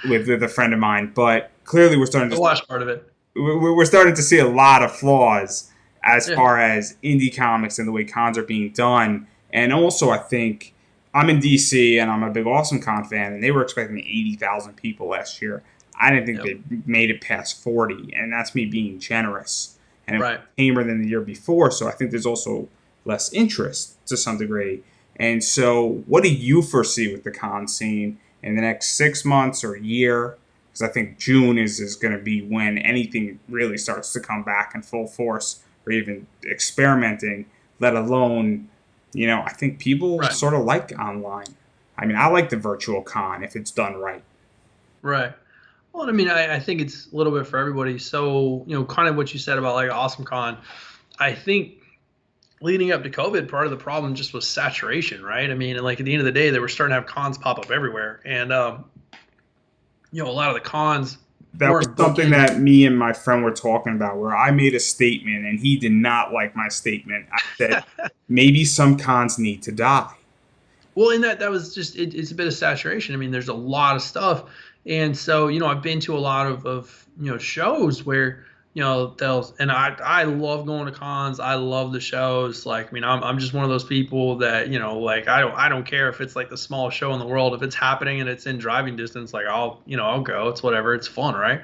with a friend of mine. But clearly, we're starting to watch part of it. We're starting to see a lot of flaws as far as indie comics and the way cons are being done. And also, I think, I'm in DC and I'm a big Awesome Con fan, and they were expecting 80,000 people last year. I didn't think they made it past 40, and that's me being generous. And it was tamer than the year before, so I think there's also less interest to some degree. And so, what do you foresee with the con scene in the next 6 months or a year? Because I think June is going to be when anything really starts to come back in full force, or even experimenting, let alone, I think people Right. sort of like online. I mean, I like the virtual con if it's done right. Right. Well, I mean, I think it's a little bit for everybody. So, kind of what you said about like Awesome Con, I think leading up to COVID, part of the problem just was saturation, right? I mean, and like at the end of the day, they were starting to have cons pop up everywhere, and a lot of the cons That was weren't something bookend. that me and my friend were talking about, where I made a statement and he did not like my statement. I said, maybe some cons need to die. Well, and that was just it's a bit of saturation. I mean, there's a lot of stuff, and so I've been to a lot of shows where they'll and I love going to cons. I love the shows. Like, I mean, I'm just one of those people that like I don't care if it's like the smallest show in the world. If it's happening and it's in driving distance, like I'll go. It's whatever. It's fun, right?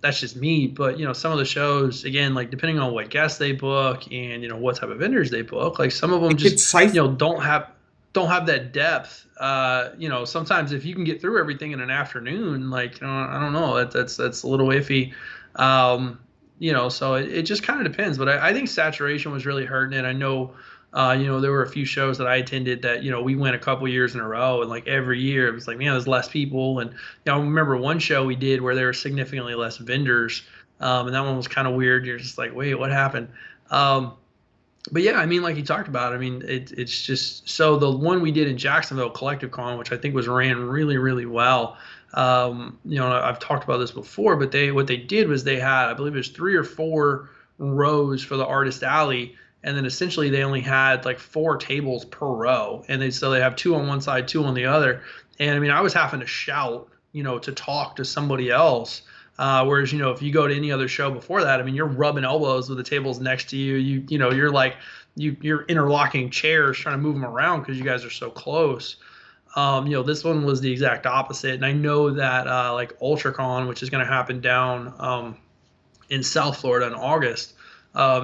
That's just me. But some of the shows, again, like depending on what guests they book and what type of vendors they book, like some of them It just could siphon. don't have that depth. Sometimes if you can get through everything in an afternoon, like I don't know, that's a little iffy. So it just kind of depends. But I think saturation was really hurting it. I know. There were a few shows that I attended that we went a couple years in a row, and like every year it was like, man, there's less people. And I remember one show we did where there were significantly less vendors, and that one was kind of weird. You're just like, wait, what happened? Um, but yeah, I mean, like you talked about, I mean, it's just so the one we did in Jacksonville, Collective Con, which I think was ran really, really well. I've talked about this before, but what they did was they had, I believe it was 3 or 4 rows for the artist alley, and then essentially they only had like 4 tables per row, and they have 2 on one side, 2 on the other. And I mean, I was having to shout, to talk to somebody else. Whereas, if you go to any other show before that, I mean, you're rubbing elbows with the tables next to you. You're like, you're interlocking chairs trying to move them around because you guys are so close. This one was the exact opposite. And I know that, like UltraCon, which is going to happen down, in South Florida in August,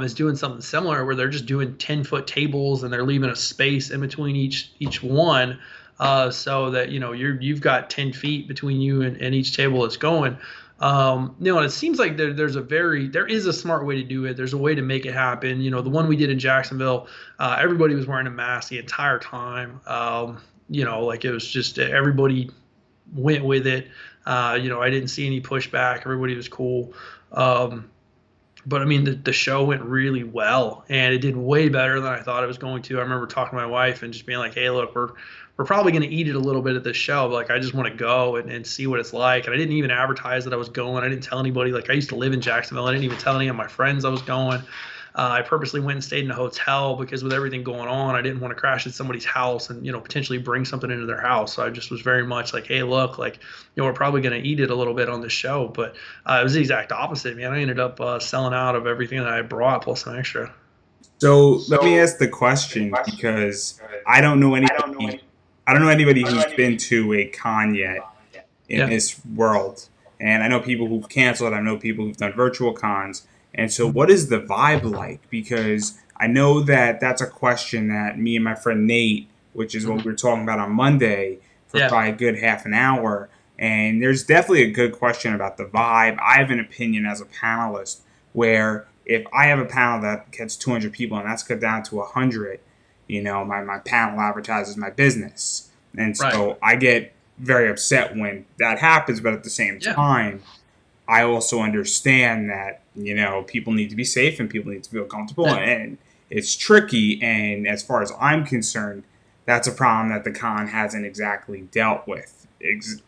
is doing something similar where they're just doing 10-foot tables and they're leaving a space in between each one, so that you've got 10 feet between you and each table that's going. And it seems like there is a smart way to do it. There's a way to make it happen. The one we did in Jacksonville, everybody was wearing a mask the entire time. Like it was just everybody went with it. I didn't see any pushback. Everybody was cool. But I mean, the show went really well, and it did way better than I thought it was going to. I remember talking to my wife and just being like, "Hey, look, we're probably going to eat it a little bit at this show. But like, I just want to go and see what it's like." And I didn't even advertise that I was going. I didn't tell anybody. Like, I used to live in Jacksonville. I didn't even tell any of my friends I was going. I purposely went and stayed in a hotel because with everything going on, I didn't want to crash at somebody's house and potentially bring something into their house. So I just was very much like, hey, look, like we're probably going to eat it a little bit on this show, but it was the exact opposite, man. I ended up selling out of everything that I brought plus some extra. So let me ask the question because I don't know anybody. I don't know anybody who's been to a con yet in Yeah. this world, and I know people who've canceled. I know people who've done virtual cons. And so, what is the vibe like? Because I know that that's a question that me and my friend Nate, which is what Mhm. we were talking about on Monday, for Yeah. probably a good half an hour. And there's definitely a good question about the vibe. I have an opinion as a panelist where if I have a panel that gets 200 people and that's cut down to 100, my panel advertises my business. And Right. so I get very upset when that happens, but at the same Yeah. time, I also understand that, people need to be safe and people need to feel comfortable, Yeah. and it's tricky. And as far as I'm concerned, that's a problem that the con hasn't exactly dealt with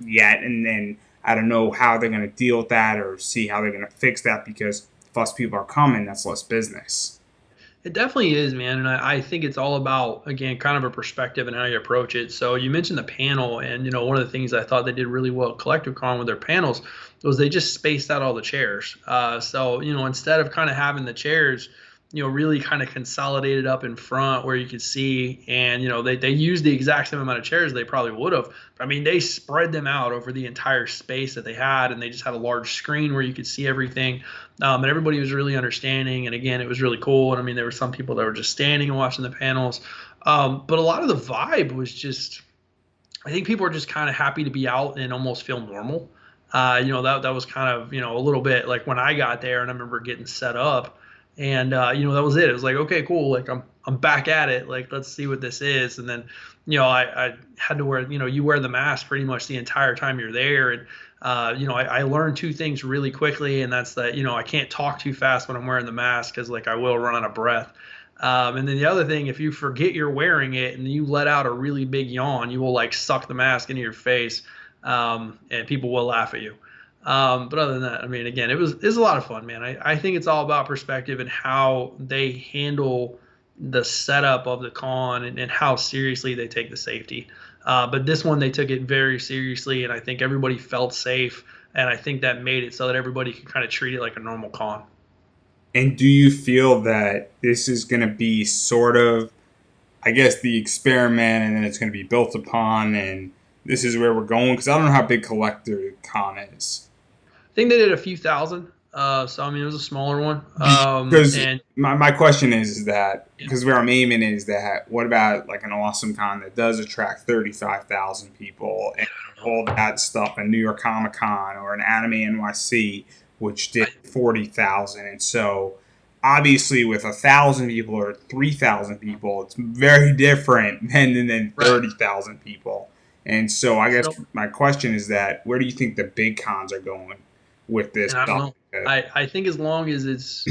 yet. And then I don't know how they're going to deal with that or see how they're going to fix that because if less people are coming, that's less business. It definitely is, man. And I think it's all about, again, kind of a perspective and how you approach it. So you mentioned the panel, and, one of the things I thought they did really well at Collective Con with their panels was they just spaced out all the chairs. So, instead of kind of having the chairs, really kind of consolidated up in front where you could see, and, they used the exact same amount of chairs they probably would have. I mean, they spread them out over the entire space that they had, and they just had a large screen where you could see everything. And everybody was really understanding. And again, it was really cool. And I mean, there were some people that were just standing and watching the panels. But a lot of the vibe was just, I think people are just kind of happy to be out and almost feel normal. That was kind of, a little bit like when I got there and I remember getting set up and, that was it. It was like, okay, cool. Like I'm back at it. Like, let's see what this is. And then, I had to wear, you wear the mask pretty much the entire time you're there. And, I learned two things really quickly. And that's that, I can't talk too fast when I'm wearing the mask because like I will run out of breath. And then the other thing, if you forget you're wearing it and you let out a really big yawn, you will like suck the mask into your face, and people will laugh at you. But other than that, I mean, again, it was a lot of fun, man. I think it's all about perspective and how they handle the setup of the con and how seriously they take the safety. But this one, they took it very seriously, and I think everybody felt safe, and I think that made it so that everybody could kind of treat it like a normal con. And do you feel that this is going to be sort of, I guess, the experiment, and then it's going to be built upon, and this is where we're going? Because I don't know how big Collector Con is. I think they did a few thousand. So I mean, it was a smaller one. Because And my question is that, yeah, because where I'm aiming is that, what about like an awesome con that does attract 35,000 people and all that stuff, and New York Comic Con or an Anime NYC, which did I, 40,000? And so, obviously, with 1,000 people or 3,000 people, it's very different than right. 30,000 people. And so, I guess So, my question is that, where do you think the big cons are going with this and I don't stuff? know. I think as long as it's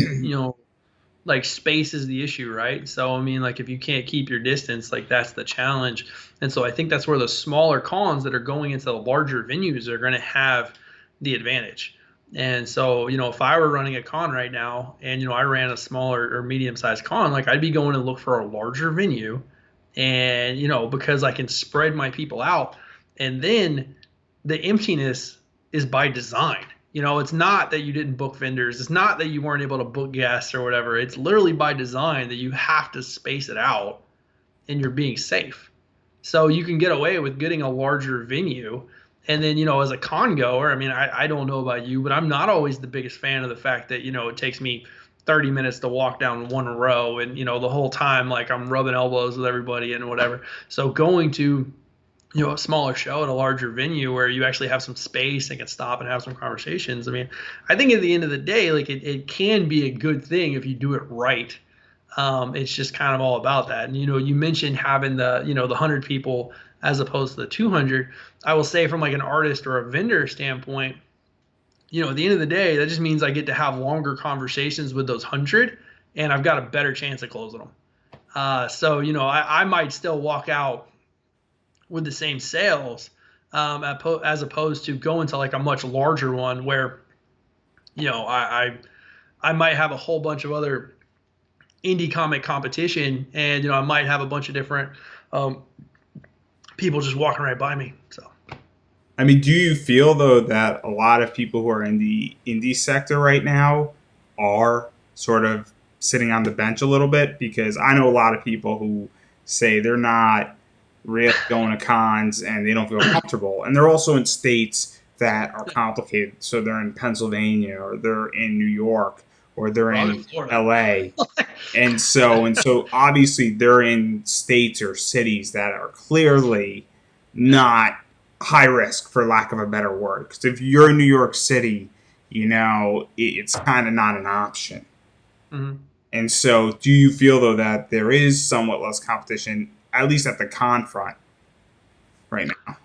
like space is the issue, right? So I mean, like if you can't keep your distance, like that's the challenge. And so I think that's where the smaller cons that are going into the larger venues are going to have the advantage. And so, if I were running a con right now and, I ran a smaller or medium sized con, like I'd be going to look for a larger venue and, because I can spread my people out. And then the emptiness is by design. It's not that you didn't book vendors. It's not that you weren't able to book guests or whatever. It's literally by design that you have to space it out and you're being safe. So you can get away with getting a larger venue. And then, as a con goer, I mean, I don't know about you, but I'm not always the biggest fan of the fact that, it takes me 30 minutes to walk down one row and, the whole time, like I'm rubbing elbows with everybody and whatever. So going to, a smaller show at a larger venue where you actually have some space and can stop and have some conversations. I mean, I think at the end of the day, like it can be a good thing if you do it right. It's just kind of all about that. And you mentioned having the 100 people as opposed to the 200. I will say from like an artist or a vendor standpoint, at the end of the day, that just means I get to have longer conversations with those 100, and I've got a better chance of closing them. So I might still walk out with the same sales, as opposed to going to like a much larger one where I might have a whole bunch of other indie comic competition, and I might have a bunch of different um, people just walking right by me. So I mean, do you feel though that a lot of people who are in the indie sector right now are sort of sitting on the bench a little bit? Because I know a lot of people who say they're not really going to cons and they don't feel comfortable, and they're also in states that are complicated. So they're in Pennsylvania, or they're in New York, or they're I'm in in Florida. LA. And so obviously they're in states or cities that are clearly Yeah. not high risk, for lack of a better word. Because if you're in New York City, it's kind of not an option. Mm-hmm. And so, do you feel though that there is somewhat less competition, at least at the con front, right now?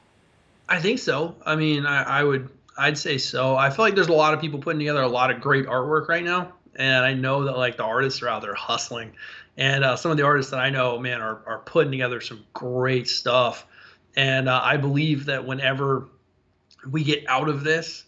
I think so. I mean, I'd say so. I feel like there's a lot of people putting together a lot of great artwork right now, and I know that like the artists are out there hustling, and some of the artists that I know, man, are putting together some great stuff, and I believe that whenever we get out of this,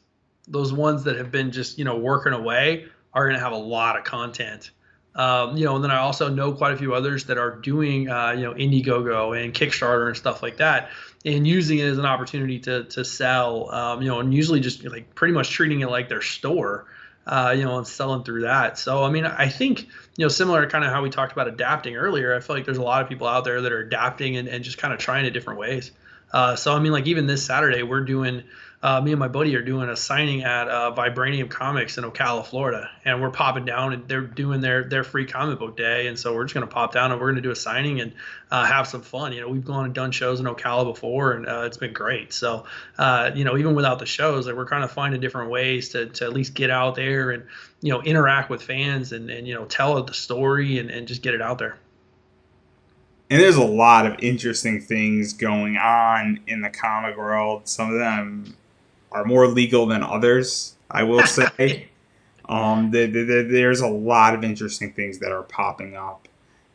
those ones that have been just working away are going to have a lot of content. And then I also know quite a few others that are doing Indiegogo and Kickstarter and stuff like that, and using it as an opportunity to sell. And usually just like pretty much treating it like their store. And selling through that. So I mean, I think similar to kind of how we talked about adapting earlier. I feel like there's a lot of people out there that are adapting and just kind of trying it different ways. So I mean, like even this Saturday, we're doing. Me and my buddy are doing a signing at Vibranium Comics in Ocala, Florida, and we're popping down, and they're doing their free comic book day, and so we're just gonna pop down and we're gonna do a signing and have some fun. You know, we've gone and done shows in Ocala before, and it's been great. So, you know, even without the shows, like we're kind of finding different ways to at least get out there and interact with fans and tell the story and just get it out there. And there's a lot of interesting things going on in the comic world. Some of them are more legal than others, I will say. There's a lot of interesting things that are popping up.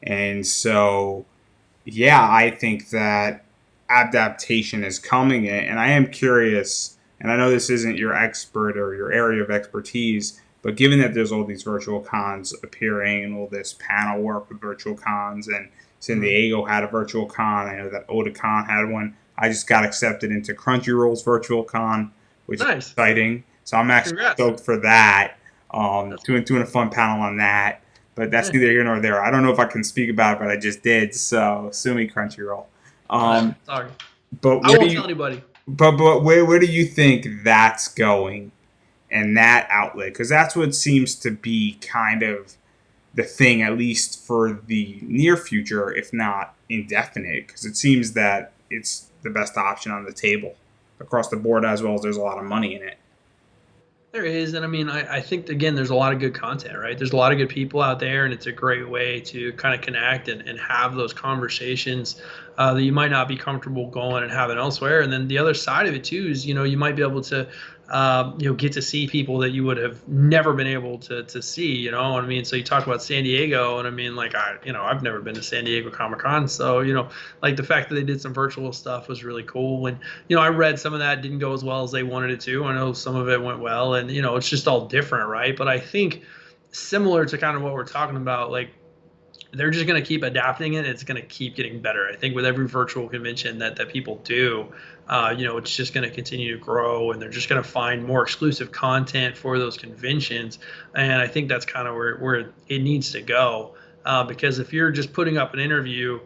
And so, yeah, I think that adaptation is coming. And I am curious, and I know this isn't your expert or your area of expertise, but given that there's all these virtual cons appearing and all this panel work with virtual cons, and San Mhm. Diego had a virtual con, I know that Otakon had one. I just got accepted into Crunchyroll's virtual con, which is Nice. exciting. So I'm actually Congrats. stoked for that. That's Doing a fun panel on that. But that's yeah. neither here nor there. I don't know if I can speak about it, but I just did. So sue me, Crunchyroll. Um, Sorry. but I where do won't tell you anybody. but where do you think that's going and that outlet? Because that's what seems to be kind of the thing, at least for the near future, if not indefinite. Because it seems that it's the best option on the table across the board, as well as there's a lot of money in it. There is, and I mean, I think again, there's a lot of good content, right? There's a lot of good people out there, and it's a great way to kind of connect and have those conversations that you might not be comfortable going and having elsewhere. And then the other side of it too is, you might be able to, get to see people that you would have never been able to see. You know what I mean? So you talk about San Diego, and I mean, like I've never been to San Diego Comic Con, so like the fact that they did some virtual stuff was really cool. And I read some of that didn't go as well as they wanted it to. I know some of it went well, and it's just all different, right? But I think similar to kind of what we're talking about, like they're just going to keep adapting it. It's going to keep getting better. I think with every virtual convention that people do, it's just going to continue to grow, and they're just going to find more exclusive content for those conventions. And I think that's kind of where it needs to go. Because if you're just putting up an interview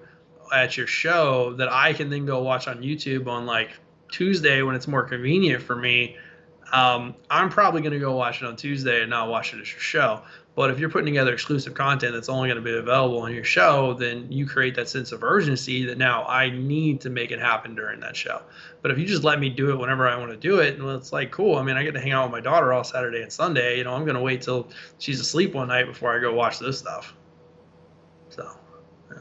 at your show that I can then go watch on YouTube on like Tuesday when it's more convenient for me, I'm probably going to go watch it on Tuesday and not watch it at your show. But if you're putting together exclusive content that's only going to be available on your show, then you create that sense of urgency that now I need to make it happen during that show. But if you just let me do it whenever I want to do it, and it's like, cool, I mean, I get to hang out with my daughter all Saturday and Sunday. I'm going to wait till she's asleep one night before I go watch this stuff. So, yeah.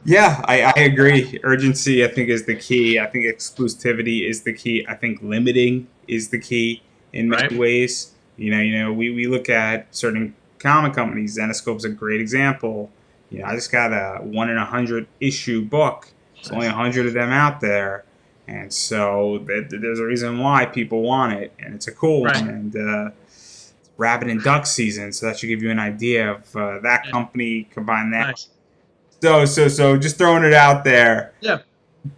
Yeah, I agree. Urgency, I think, is the key. I think exclusivity is the key. I think limiting is the key in Right? many ways. We look at certain comic companies. Zenoscope's a great example. I just got a 1 in 100 issue book. There's only Nice. 100 of them out there, and so there's a reason why people want it, and it's a cool Right. one. And it's rabbit and duck season, so that should give you an idea of that Yeah. company. Combine that Nice. so just throwing it out there. Yeah.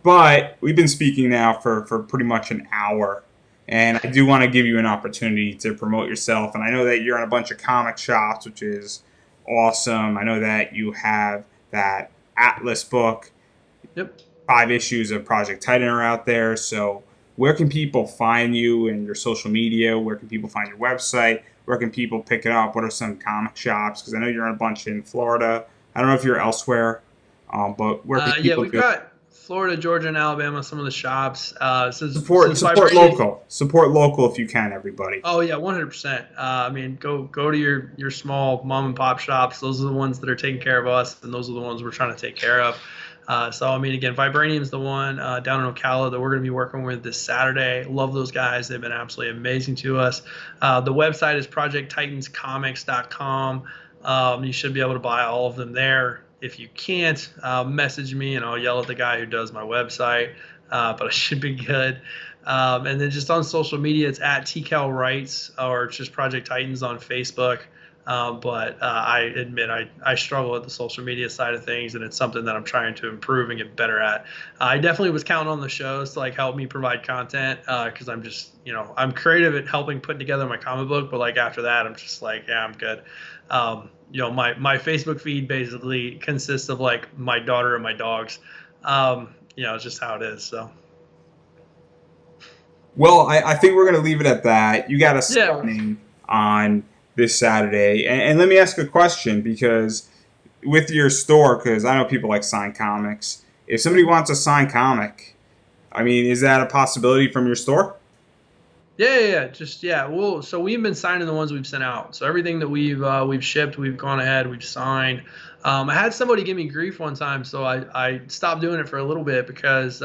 But we've been speaking now for pretty much an hour. And I do want to give you an opportunity to promote yourself. And I know that you're in a bunch of comic shops, which is awesome. I know that you have that Atlas book, Yep. 5 issues of Project Titan are out there. So where can people find you and your social media? Where can people find your website? Where can people pick it up? What are some comic shops? Because I know you're in a bunch in Florida. I don't know if you're elsewhere, but where can Yeah, people we've go? got Florida, Georgia, and Alabama. Some of the shops. Support Since support Vibranium's. local. Support local if you can, everybody. Oh yeah, 100%. I mean, go to your small mom and pop shops. Those are the ones that are taking care of us, and those are the ones we're trying to take care of. So I mean, again, Vibranium's the one down in Ocala that we're going to be working with this Saturday. Love those guys; they've been absolutely amazing to us. The website is projecttitanscomics.com. You should be able to buy all of them there. If you can't, message me and I'll yell at the guy who does my website. But I should be good. And then just on social media, it's at TCal Writes or it's just Project Titans on Facebook. But I admit I struggle with the social media side of things, and it's something that I'm trying to improve and get better at. I definitely was counting on the shows to like help me provide content because I'm just I'm creative at helping put together my comic book, but like after that I'm just like yeah I'm good. My Facebook feed basically consists of like my daughter and my dogs. it's just how it is. So Well, I think we're going to leave it at that. You got a yeah, signing on this Saturday. And let me ask a question because with your store, because I know people like signed comics, if somebody wants a signed comic, I mean, is that a possibility from your store? Just yeah. So we've been signing the ones we've sent out. So everything that we've shipped, we've gone ahead, we've signed. I had somebody give me grief one time, so I stopped doing it for a little bit because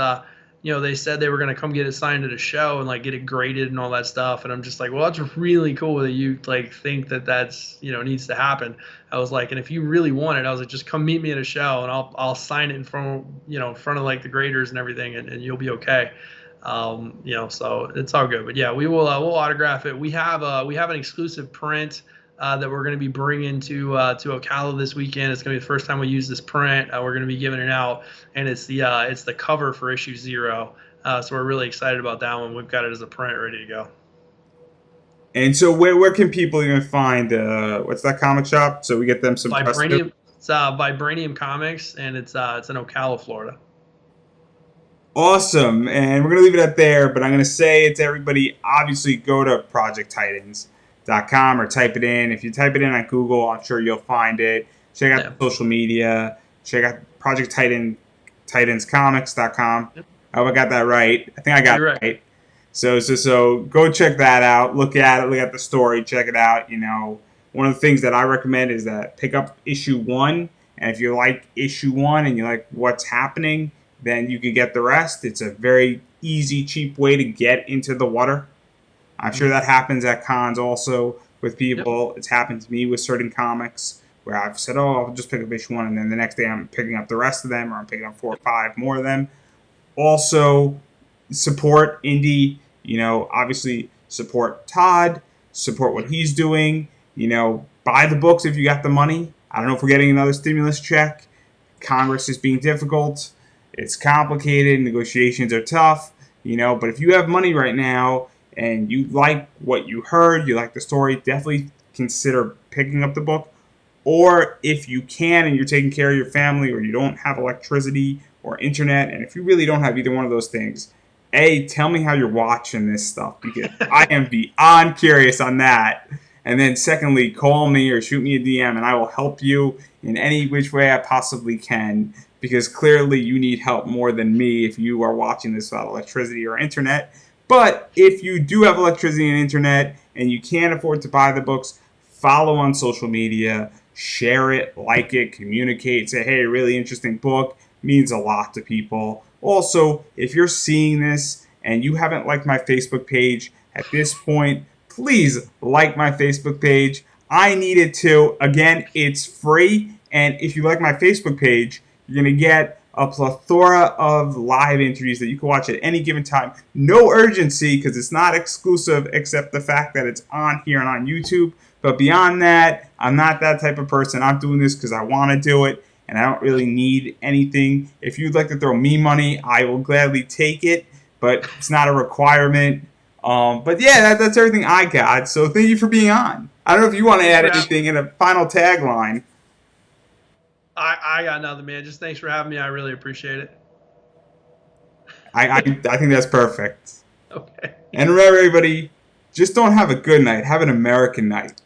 they said they were gonna come get it signed at a show and like get it graded and all that stuff. And I'm just like, well, that's really cool that you like think that that's needs to happen. I was like, and if you really want it, I was like, just come meet me at a show and I'll sign it in front in front of like the graders and everything, and you'll be okay. So it's all good. But yeah, we'll autograph it. We have an exclusive print that we're going to be bringing to Ocala this weekend. It's going to be the first time we use this print. We're going to be giving it out, and it's the cover for issue 0. So we're really excited about that one. We've got it as a print ready to go. And so where can people even find, what's that comic shop? So we get them some press too? Vibranium. It's Vibranium Comics, and it's in Ocala, Florida. Awesome. And we're going to leave it at there, but I'm going to say it to everybody. Obviously, go to projecttitans.com or type it in. If you type it in on Google, I'm sure you'll find it. Check out Yeah. the social media. Check out projecttitanscomics.com. Yep. I hope I got that right. I think I got You're it right. right. So go check that out. Look at it. Look at the story. Check it out. One of the things that I recommend is that pick up issue 1. And if you like issue 1 and you like what's happening, then you can get the rest. It's a very easy, cheap way to get into the water. I'm sure that happens at cons also with Yep. people. It's happened to me with certain comics where I've said, oh, I'll just pick up issue 1, and then the next day I'm picking up the rest of them, or I'm picking up 4 or 5 more of them. Also, support indie. Obviously support Todd, support what he's doing. Buy the books if you got the money. I don't know if we're getting another stimulus check. Congress is being difficult. It's complicated. Negotiations are tough. But if you have money right now and you like what you heard, you like the story, definitely consider picking up the book. Or if you can and you're taking care of your family, or you don't have electricity or internet, and if you really don't have either one of those things, tell me how you're watching this stuff, because I am beyond curious on that. And then secondly, call me or shoot me a DM and I will help you in any which way I possibly can, because clearly you need help more than me if you are watching this without electricity or internet. But if you do have electricity and internet and you can't afford to buy the books, follow on social media, share it, like it, communicate, say, hey, really interesting book, means a lot to people. Also, if you're seeing this and you haven't liked my Facebook page at this point, please like my Facebook page. I need it to. Again, it's free. And if you like my Facebook page, you're going to get a plethora of live interviews that you can watch at any given time. No urgency, because it's not exclusive except the fact that it's on here and on YouTube. But beyond that, I'm not that type of person. I'm doing this because I want to do it, and I don't really need anything. If you'd like to throw me money, I will gladly take it, but it's not a requirement. But yeah, that's everything I got. So thank you for being on. I don't know if you want to Thanks add for having. anything in a final tagline. I got nothing, man. Just thanks for having me. I really appreciate it. I think that's perfect. Okay. And remember, everybody, just don't have a good night. Have an American night.